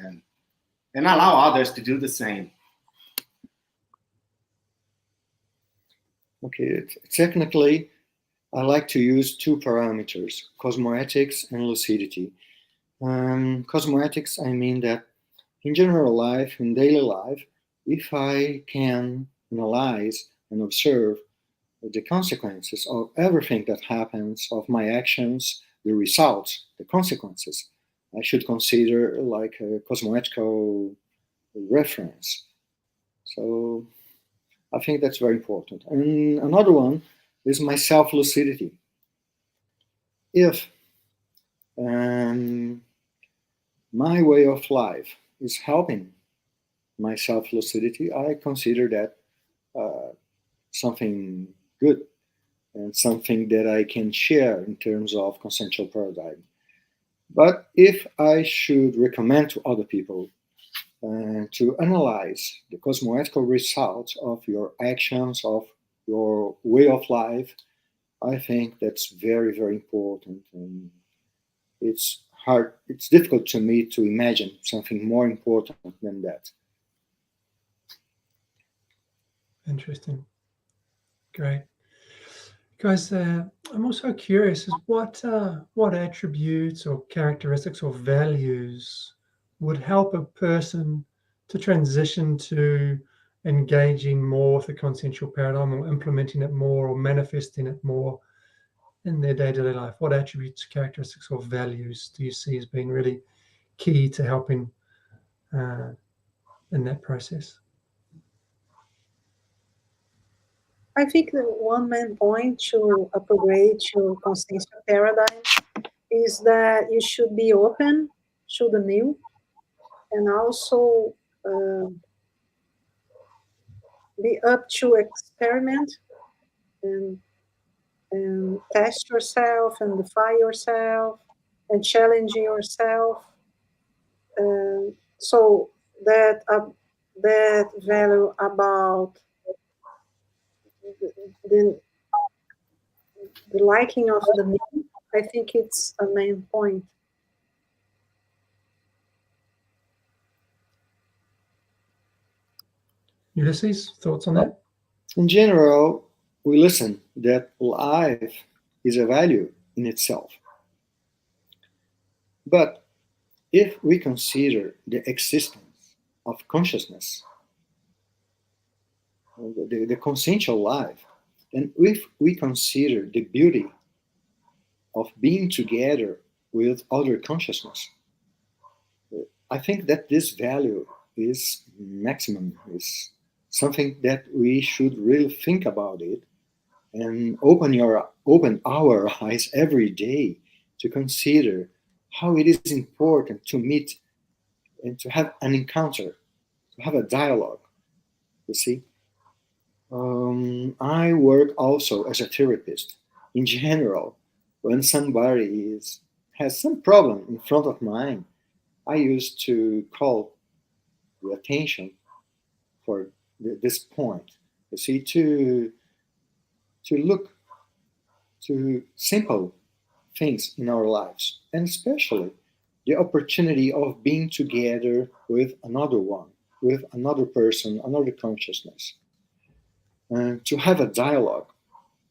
[SPEAKER 3] and allow others to do the same.
[SPEAKER 4] Okay, technically, I like to use two parameters, cosmoetics and lucidity. Cosmoetics, I mean that in general life, in daily life, if I can analyze and observe the consequences of everything that happens, of my actions, the results, the consequences, I should consider like a cosmoetical reference. So I think that's very important. And another one is my self-lucidity. If my way of life is helping my self-lucidity, I consider that something good and something that I can share in terms of consciential paradigm. But if I should recommend to other people to analyze the cosmoethical results of your actions, of your way of life, I think that's very, very important. And it's hard, it's difficult to me to imagine something more important than that.
[SPEAKER 1] Interesting. Great. Guys, I'm also curious is what attributes or characteristics or values would help a person to transition to engaging more with the consciential paradigm or implementing it more or manifesting it more in their day-to-day life? What attributes, characteristics, or values do you see as being really key to helping in that process?
[SPEAKER 2] I think the one main point to upgrade to consciential paradigm is that you should be open to the new and also be up to experiment and, and test yourself and defy yourself and challenge yourself. So that value about the, the liking of the new, I think it's a main point.
[SPEAKER 1] Ulysses, thoughts on that?
[SPEAKER 4] In general, we listen that life is a value in itself. But if we consider the existence of consciousness, the consciential life, and if we consider the beauty of being together with other consciousness, I think that this value is maximum, is something that we should really think about it and open our eyes every day to consider how it is important to meet and to have an encounter, to have a dialogue. You see, I work also as a therapist. In general, when somebody has some problem in front of mine, I used to call the attention for this point. You see, to look to simple things in our lives, and especially the opportunity of being together with another one, with another person, another consciousness. And to have a dialogue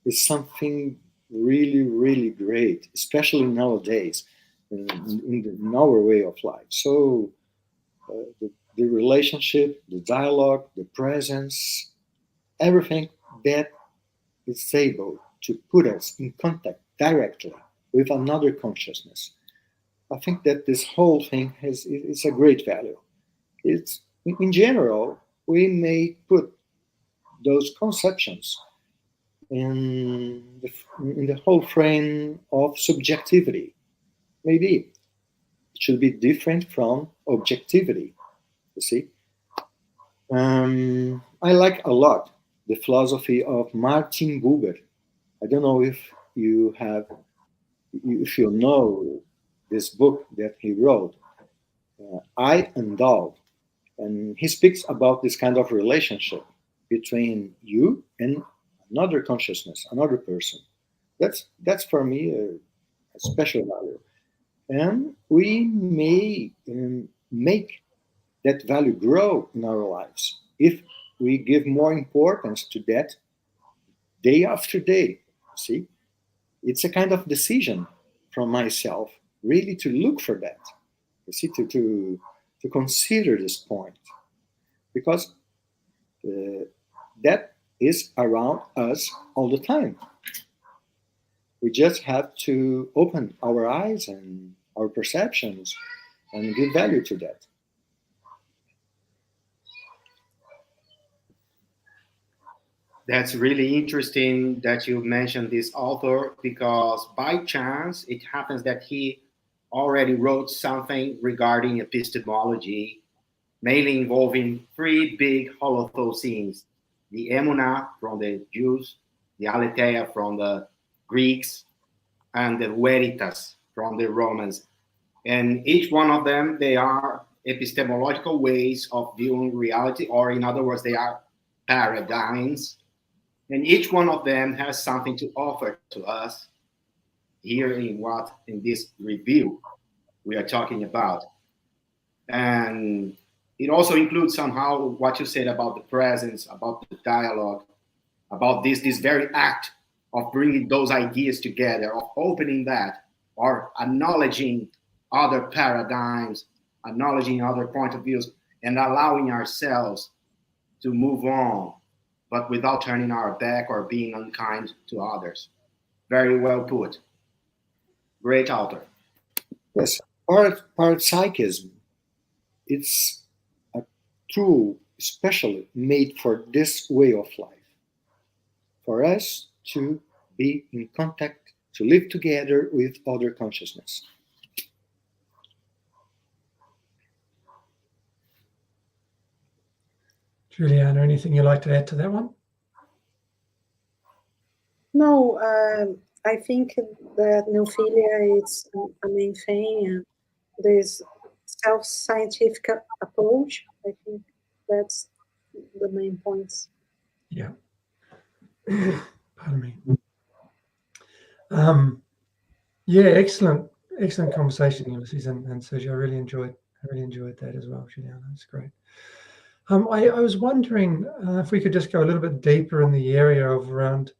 [SPEAKER 4] is something really, really great, especially nowadays in our way of life. So the relationship, the dialogue, the presence, everything that is able to put us in contact directly with another consciousness. I think that this whole thing is a great value. It's in general we may put those conceptions in the whole frame of subjectivity. Maybe it should be different from objectivity. You see, I like a lot the philosophy of Martin Buber. I don't know if you know this book that he wrote, I and Thou, and he speaks about this kind of relationship between you and another consciousness, another person. That's for me a special value, and we may make that value grow in our lives if we give more importance to that day after day. See, it's a kind of decision from myself really to look for that. You see, to consider this point, because that is around us all the time. We just have to open our eyes and our perceptions and give value to that.
[SPEAKER 3] That's really interesting that you mentioned this author, because by chance it happens that he already wrote something regarding epistemology, mainly involving three big holothosines: the Emuna from the Jews, the Aletheia from the Greeks, and the Veritas from the Romans. And each one of them, they are epistemological ways of viewing reality, or in other words, they are paradigms. And each one of them has something to offer to us here in this review we are talking about. And it also includes somehow what you said about the presence, about the dialogue, about this very act of bringing those ideas together, of opening that, or acknowledging other paradigms, acknowledging other point of views, and allowing ourselves to move on, but without turning our back or being unkind to others. Very well put. Great author.
[SPEAKER 4] Yes, parapsychism, it's a tool especially made for this way of life, for us to be in contact, to live together with other consciousness.
[SPEAKER 1] Juliana, anything you'd like to add to that one?
[SPEAKER 2] No, I think that neophilia is a main thing, and this self-scientific approach. I think that's the main points.
[SPEAKER 1] Yeah. Pardon me. Yeah, excellent conversation, Ulysses and Sergio. I really enjoyed that as well, Juliana. That's great. I was wondering if we could just go a little bit deeper in the area of around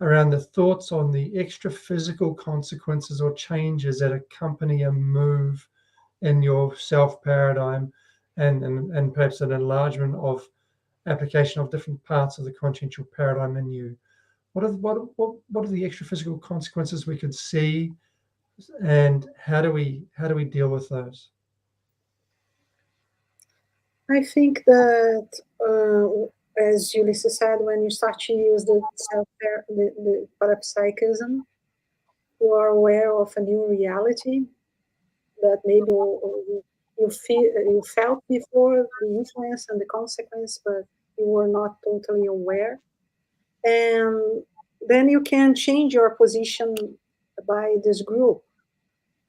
[SPEAKER 1] the thoughts on the extra physical consequences or changes that accompany a move in your self paradigm, and perhaps an enlargement of application of different parts of the consciential paradigm in you. What are the extra physical consequences we could see, and how do we deal with those?
[SPEAKER 2] I think that, as Ulysses said, when you start to use the parapsychism, you are aware of a new reality that maybe you felt before the influence and the consequence, but you were not totally aware. And then you can change your position by this group.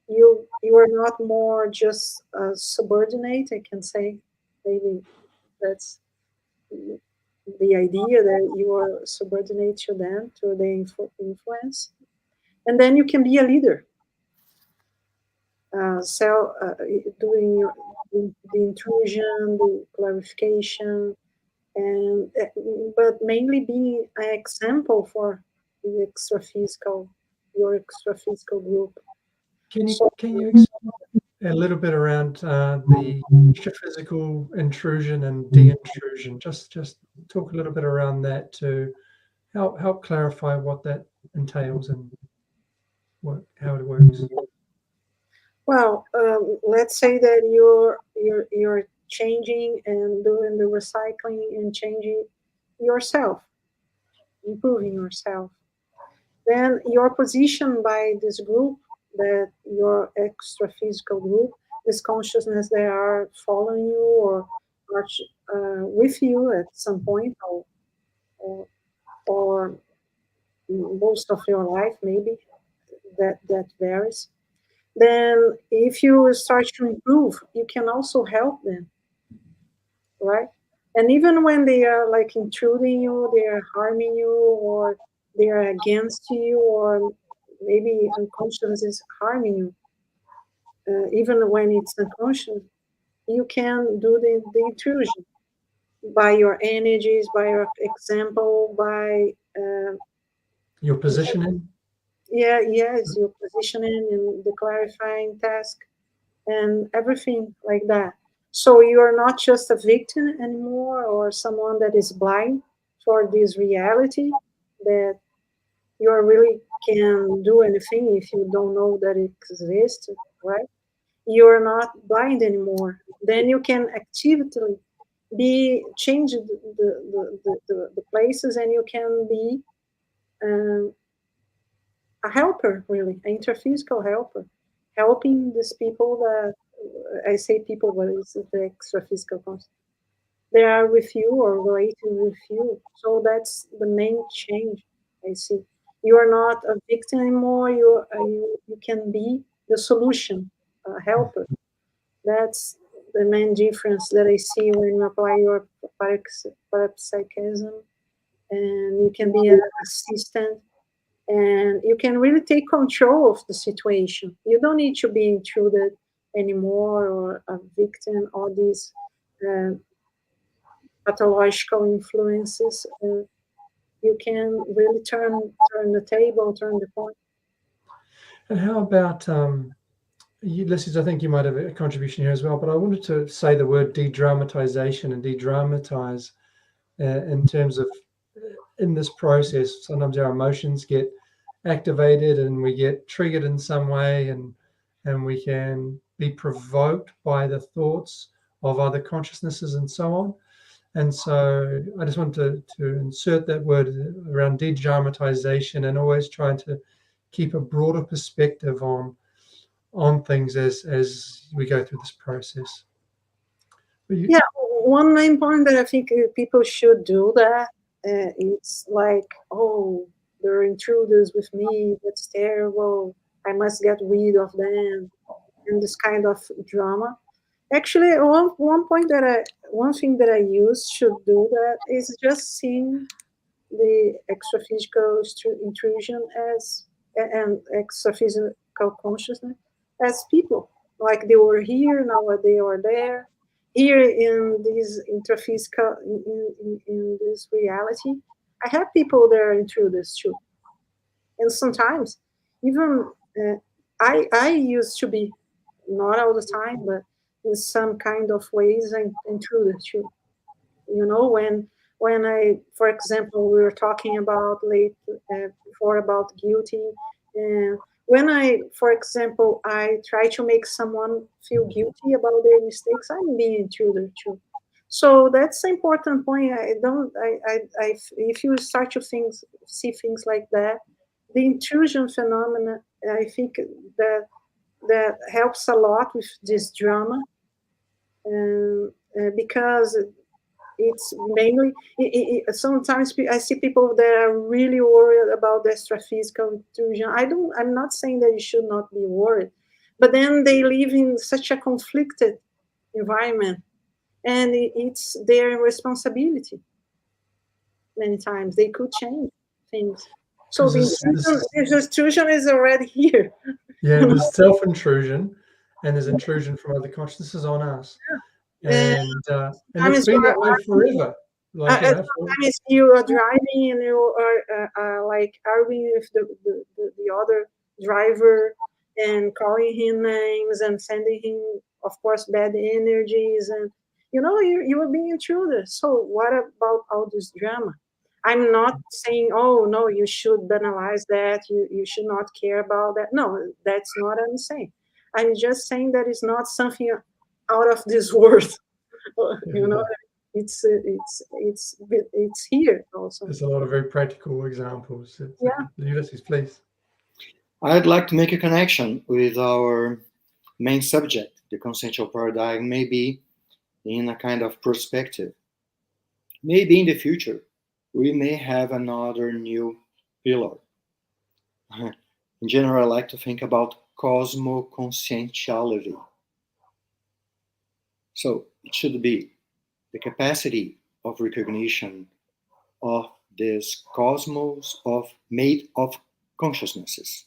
[SPEAKER 2] You are not more just a subordinate, I can say. Maybe that's the idea, that you are subordinate to them, to the influence. And then you can be a leader. Doing the intrusion, the clarification, and but mainly being an example for the your extra-physical group.
[SPEAKER 1] Can you
[SPEAKER 2] So,
[SPEAKER 1] explain a little bit around the extra-physical intrusion and de-intrusion? Just talk a little bit around that to help clarify what that entails and how it works.
[SPEAKER 2] well, let's say that you're changing and doing the recycling and changing yourself, improving yourself. Then your position by this group, that your extra physical group, this consciousness, they are following you or are with you at some point, or, or most of your life, maybe that varies. Then if you start to improve, you can also help them, right? And even when they are like intruding you, they are harming you, or they are against you, or maybe unconscious is harming you, even when it's unconscious, you can do the intrusion by your energies, by your example, by
[SPEAKER 1] Your positioning?
[SPEAKER 2] yes, your positioning and the clarifying task and everything like that. So you are not just a victim anymore, or someone that is blind for this reality, that you really can do anything if you don't know that it exists, right? You're not blind anymore. Then you can actively be change the places, and you can be um, a helper, really, an interphysical helper, helping these people that, I say people, but it's the extra physical consciousness. They are with you or related with you. So that's the main change I see. You are not a victim anymore. You can be the solution, a helper. That's the main difference that I see when you apply your parapsychism, and you can be an assistant, and you can really take control of the situation. You don't need to be intruded anymore or a victim, all these uh, pathological influences. You can really turn the table, turn the point.
[SPEAKER 1] And how about Ulysses? I think you might have a contribution here as well, but I wanted to say the word de-dramatization and de-dramatize in terms of in this process. Sometimes our emotions get activated and we get triggered in some way, and we can be provoked by the thoughts of other consciousnesses and so on. And so I just wanted to insert that word around de-dramatization, and always trying to keep a broader perspective on things as we go through this process.
[SPEAKER 2] Yeah, one main point that I think people should do that, it's like, oh, there are intruders with me, that's terrible, I must get rid of them, and this kind of drama. Actually, one thing that I use should do that is just seeing the extraphysical intrusion as and extraphysical consciousness as people. Like they were here, now they are there. Here in this intraphysical, in this reality, I have people that are intruders too. And sometimes, even I used to be, not all the time, but in some kind of ways, an intruder too. You know, when I, for example, we were talking about before about guilty, and when I, for example, I try to make someone feel guilty about their mistakes, I'm being intruder too. So that's an important point. I don't I if you start to see things like that, the intrusion phenomena, I think that that helps a lot with this drama, and because it's mainly sometimes I see people that are really worried about the extraphysical intrusion. I'm not saying that you should not be worried, but then they live in such a conflicted environment, and it's their responsibility. Many times they could change things. So the intrusion is already here.
[SPEAKER 1] Yeah, there's self-intrusion, and there's intrusion from other consciousnesses on us. And it's been that way forever. Like,
[SPEAKER 2] sometimes you are driving and you are like arguing with the other driver and calling him names and sending him, of course, bad energies, and you are being intruded. So what about all this drama? I'm not saying, oh no, you should banalize that. You should not care about that. No, that's not what I'm saying. I'm just saying that it's not something out of this world. You know, it's here also.
[SPEAKER 1] There's a lot of very practical examples.
[SPEAKER 2] Yeah.
[SPEAKER 1] Ulysses, please.
[SPEAKER 4] I'd like to make a connection with our main subject, the consciential paradigm, maybe in a kind of perspective. Maybe in the future, we may have another new pillar. In general, I like to think about cosmo-conscientiality. So it should be the capacity of recognition of this cosmos made of consciousnesses.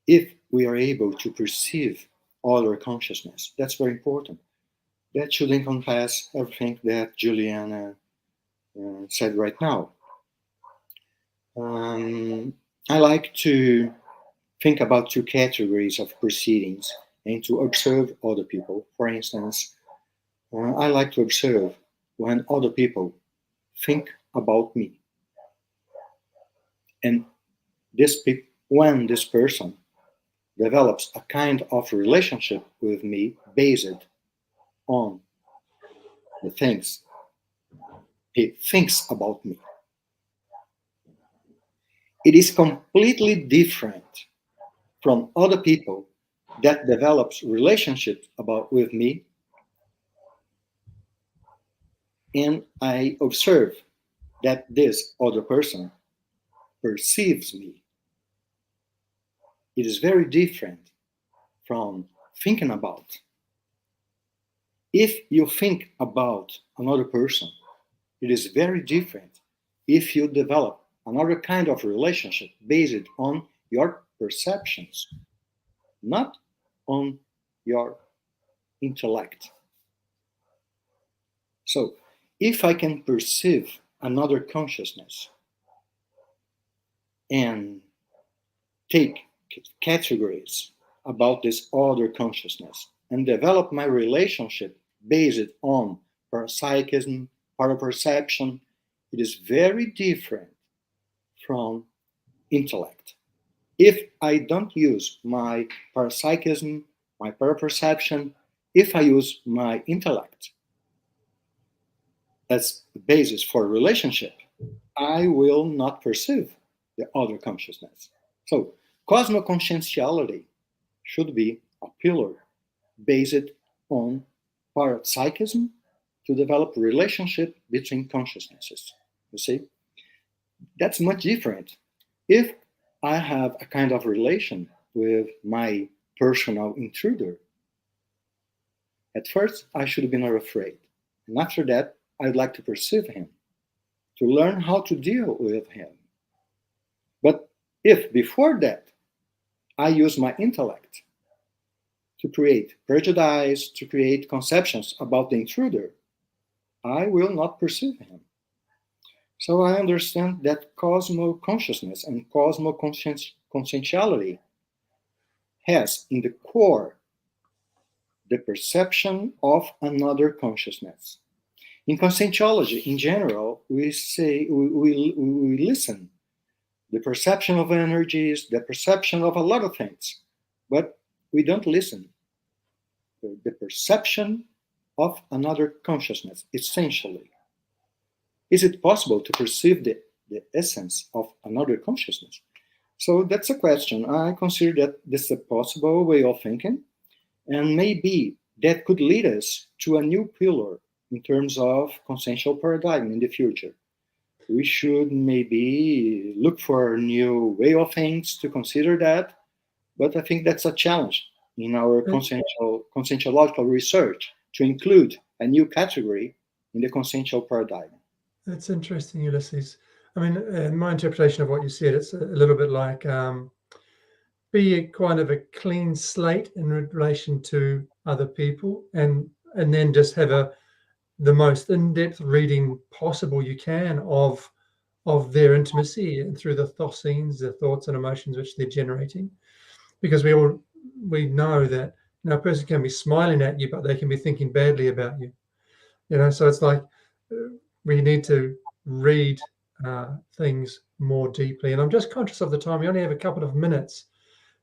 [SPEAKER 4] If we are able to perceive other consciousness, that's very important. That should encompass everything that Juliana said right now. I like to think about two categories of proceedings and to observe other people. For instance, I like to observe when other people think about me. And when this person develops a kind of relationship with me based on the things he thinks about me, it is completely different from other people that develops relationships with me, and I observe that this other person perceives me. It is very different from thinking about. If you think about another person, it is very different if you develop another kind of relationship based on your perceptions, not on your intellect. So, if I can perceive another consciousness and take categories about this other consciousness and develop my relationship based on parapsychism, paraperception, it is very different from intellect. If I don't use my parapsychism, my paraperception, if I use my intellect as the basis for a relationship, I will not perceive the other consciousness. So, cosmoconscientiality should be a pillar based on parapsychism to develop relationship between consciousnesses. You see, that's much different. If I have a kind of relation with my personal intruder, at first I should have been afraid, and after that I'd like to perceive him, to learn how to deal with him. But if before that I use my intellect to create prejudice, to create conceptions about the intruder, I will not perceive him. So I understand that cosmo-consciousness and cosmo-conscientiality has in the core the perception of another consciousness. In conscientiology, in general, we say we listen the perception of energies, the perception of a lot of things, but we don't listen the perception of another consciousness, essentially. Is it possible to perceive the essence of another consciousness? So that's a question. I consider that this is a possible way of thinking, and maybe that could lead us to a new pillar in terms of consciential paradigm in the future. We should maybe look for a new way of things to consider that, but I think that's a challenge in our conscientiological research to include a new category in the consciential paradigm.
[SPEAKER 1] That's interesting, Ulysses. I mean, in my interpretation of what you said, it's a little bit like be a kind of a clean slate in relation to other people, and then just have the most in-depth reading possible you can of their intimacy and through the scenes, the thoughts and emotions which they're generating, because we know that a person can be smiling at you, but they can be thinking badly about you. So it's like we need to read things more deeply. And I'm just conscious of the time. We only have a couple of minutes.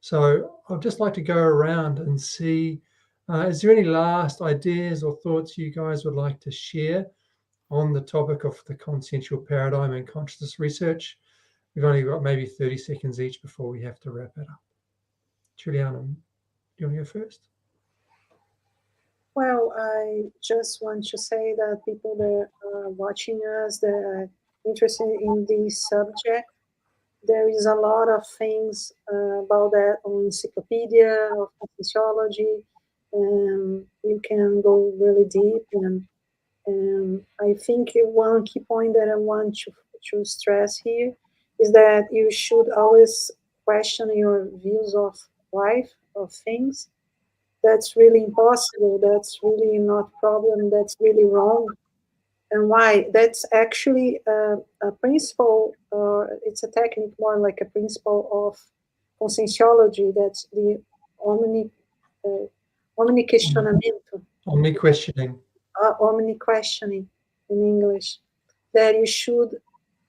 [SPEAKER 1] So I'd just like to go around and see, is there any last ideas or thoughts you guys would like to share on the topic of the consciential paradigm and consciousness research? We've only got maybe 30 seconds each before we have to wrap it up. Juliana, do you want to go first?
[SPEAKER 2] Well, I just want to say that people that are watching us, that are interested in this subject, there is a lot of things about that on Encyclopedia of Conscientiology, and you can go really deep. And I think one key point that I want to stress here is that you should always question your views of life, of things. That's really impossible. That's really not a problem. That's really wrong. And why? That's actually a principle, or it's a technique more like a principle of conscientiology. That's the omni-questionamento.
[SPEAKER 1] Omni-questioning.
[SPEAKER 2] Omni-questioning in English. That you should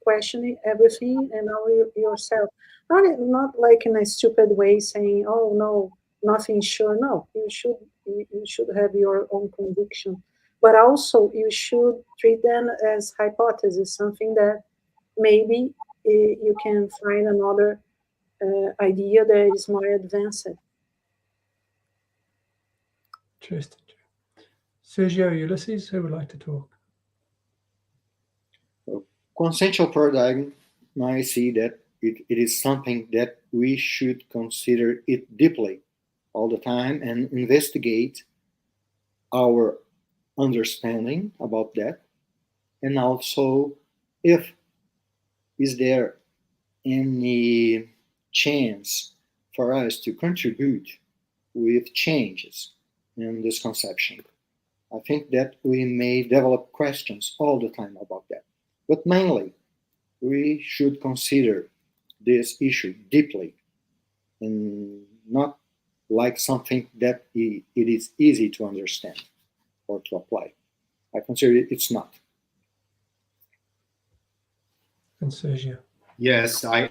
[SPEAKER 2] question everything and all yourself. Not like in a stupid way saying, "Oh no, nothing sure." No, you should have your own conviction, but also you should treat them as hypothesis, something that maybe you can find another idea that is more advanced.
[SPEAKER 1] Interesting. Sergio, Ulysses, who would like to talk?
[SPEAKER 4] Consciential paradigm, I see that it is something that we should consider it deeply all the time and investigate our understanding about that, and also if is there any chance for us to contribute with changes in this conception. I think that we may develop questions all the time about that. But mainly, we should consider this issue deeply and not like something that it is easy to understand or to apply. I consider it's not.
[SPEAKER 1] And Sergio.
[SPEAKER 3] Yes, I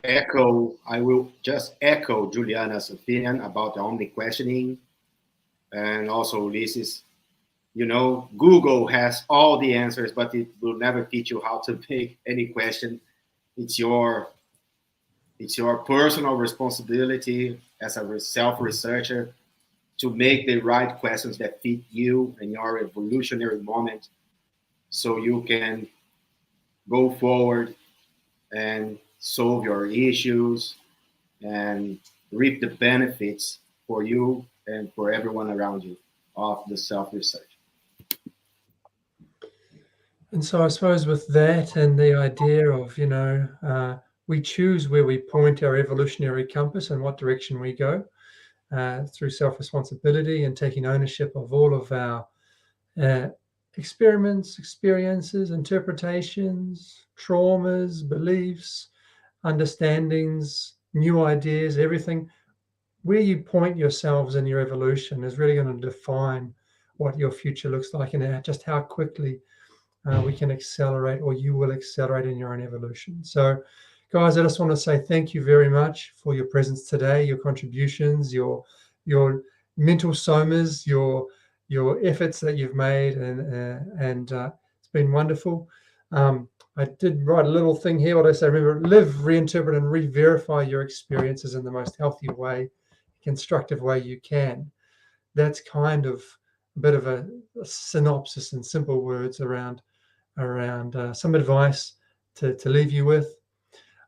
[SPEAKER 3] will just echo Juliana's opinion about the omni questioning, and also Ulysses. You know, Google has all the answers, but it will never teach you how to make any question. It's your personal responsibility as a self-researcher to make the right questions that fit you and your evolutionary moment, so you can go forward and solve your issues and reap the benefits for you and for everyone around you of the self-research.
[SPEAKER 1] And so I suppose with that and the idea of, we choose where we point our evolutionary compass and what direction we go through self-responsibility and taking ownership of all of our experiments, experiences, interpretations, traumas, beliefs, understandings, new ideas, everything. Where you point yourselves in your evolution is really going to define what your future looks like and just how quickly we can accelerate, or you will accelerate in your own evolution. So, guys, I just want to say thank you very much for your presence today, your contributions, your mental somas, your efforts that you've made, and it's been wonderful. I did write a little thing here. What I say, remember, live, reinterpret, and re-verify your experiences in the most healthy way, constructive way you can. That's kind of a bit of a synopsis in simple words around some advice to leave you with.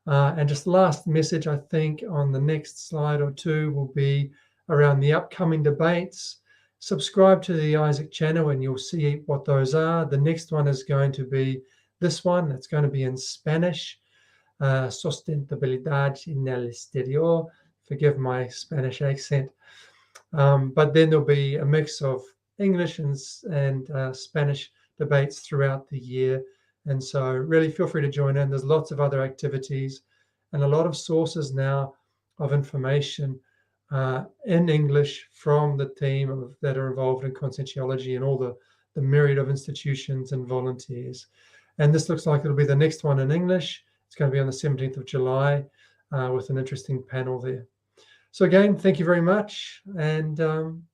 [SPEAKER 1] And just the last message, I think, on the next slide or two will be around the upcoming debates. Subscribe to the ISIC channel and you'll see what those are. The next one is going to be this one. It's going to be in Spanish. Sostenibilidad en el exterior. Forgive my Spanish accent. But then there'll be a mix of English and Spanish debates throughout the year. And so really feel free to join in. There's lots of other activities and a lot of sources now of information in English from the team that are involved in conscientiology and all the myriad of institutions and volunteers. And this looks like it'll be the next one in English. It's going to be on the 17th of July with an interesting panel there. So again, thank you very much, and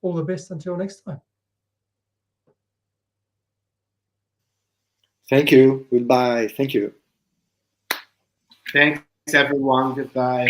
[SPEAKER 1] all the best until next time.
[SPEAKER 4] Thank you. Goodbye. Thank you.
[SPEAKER 3] Thanks, everyone. Goodbye.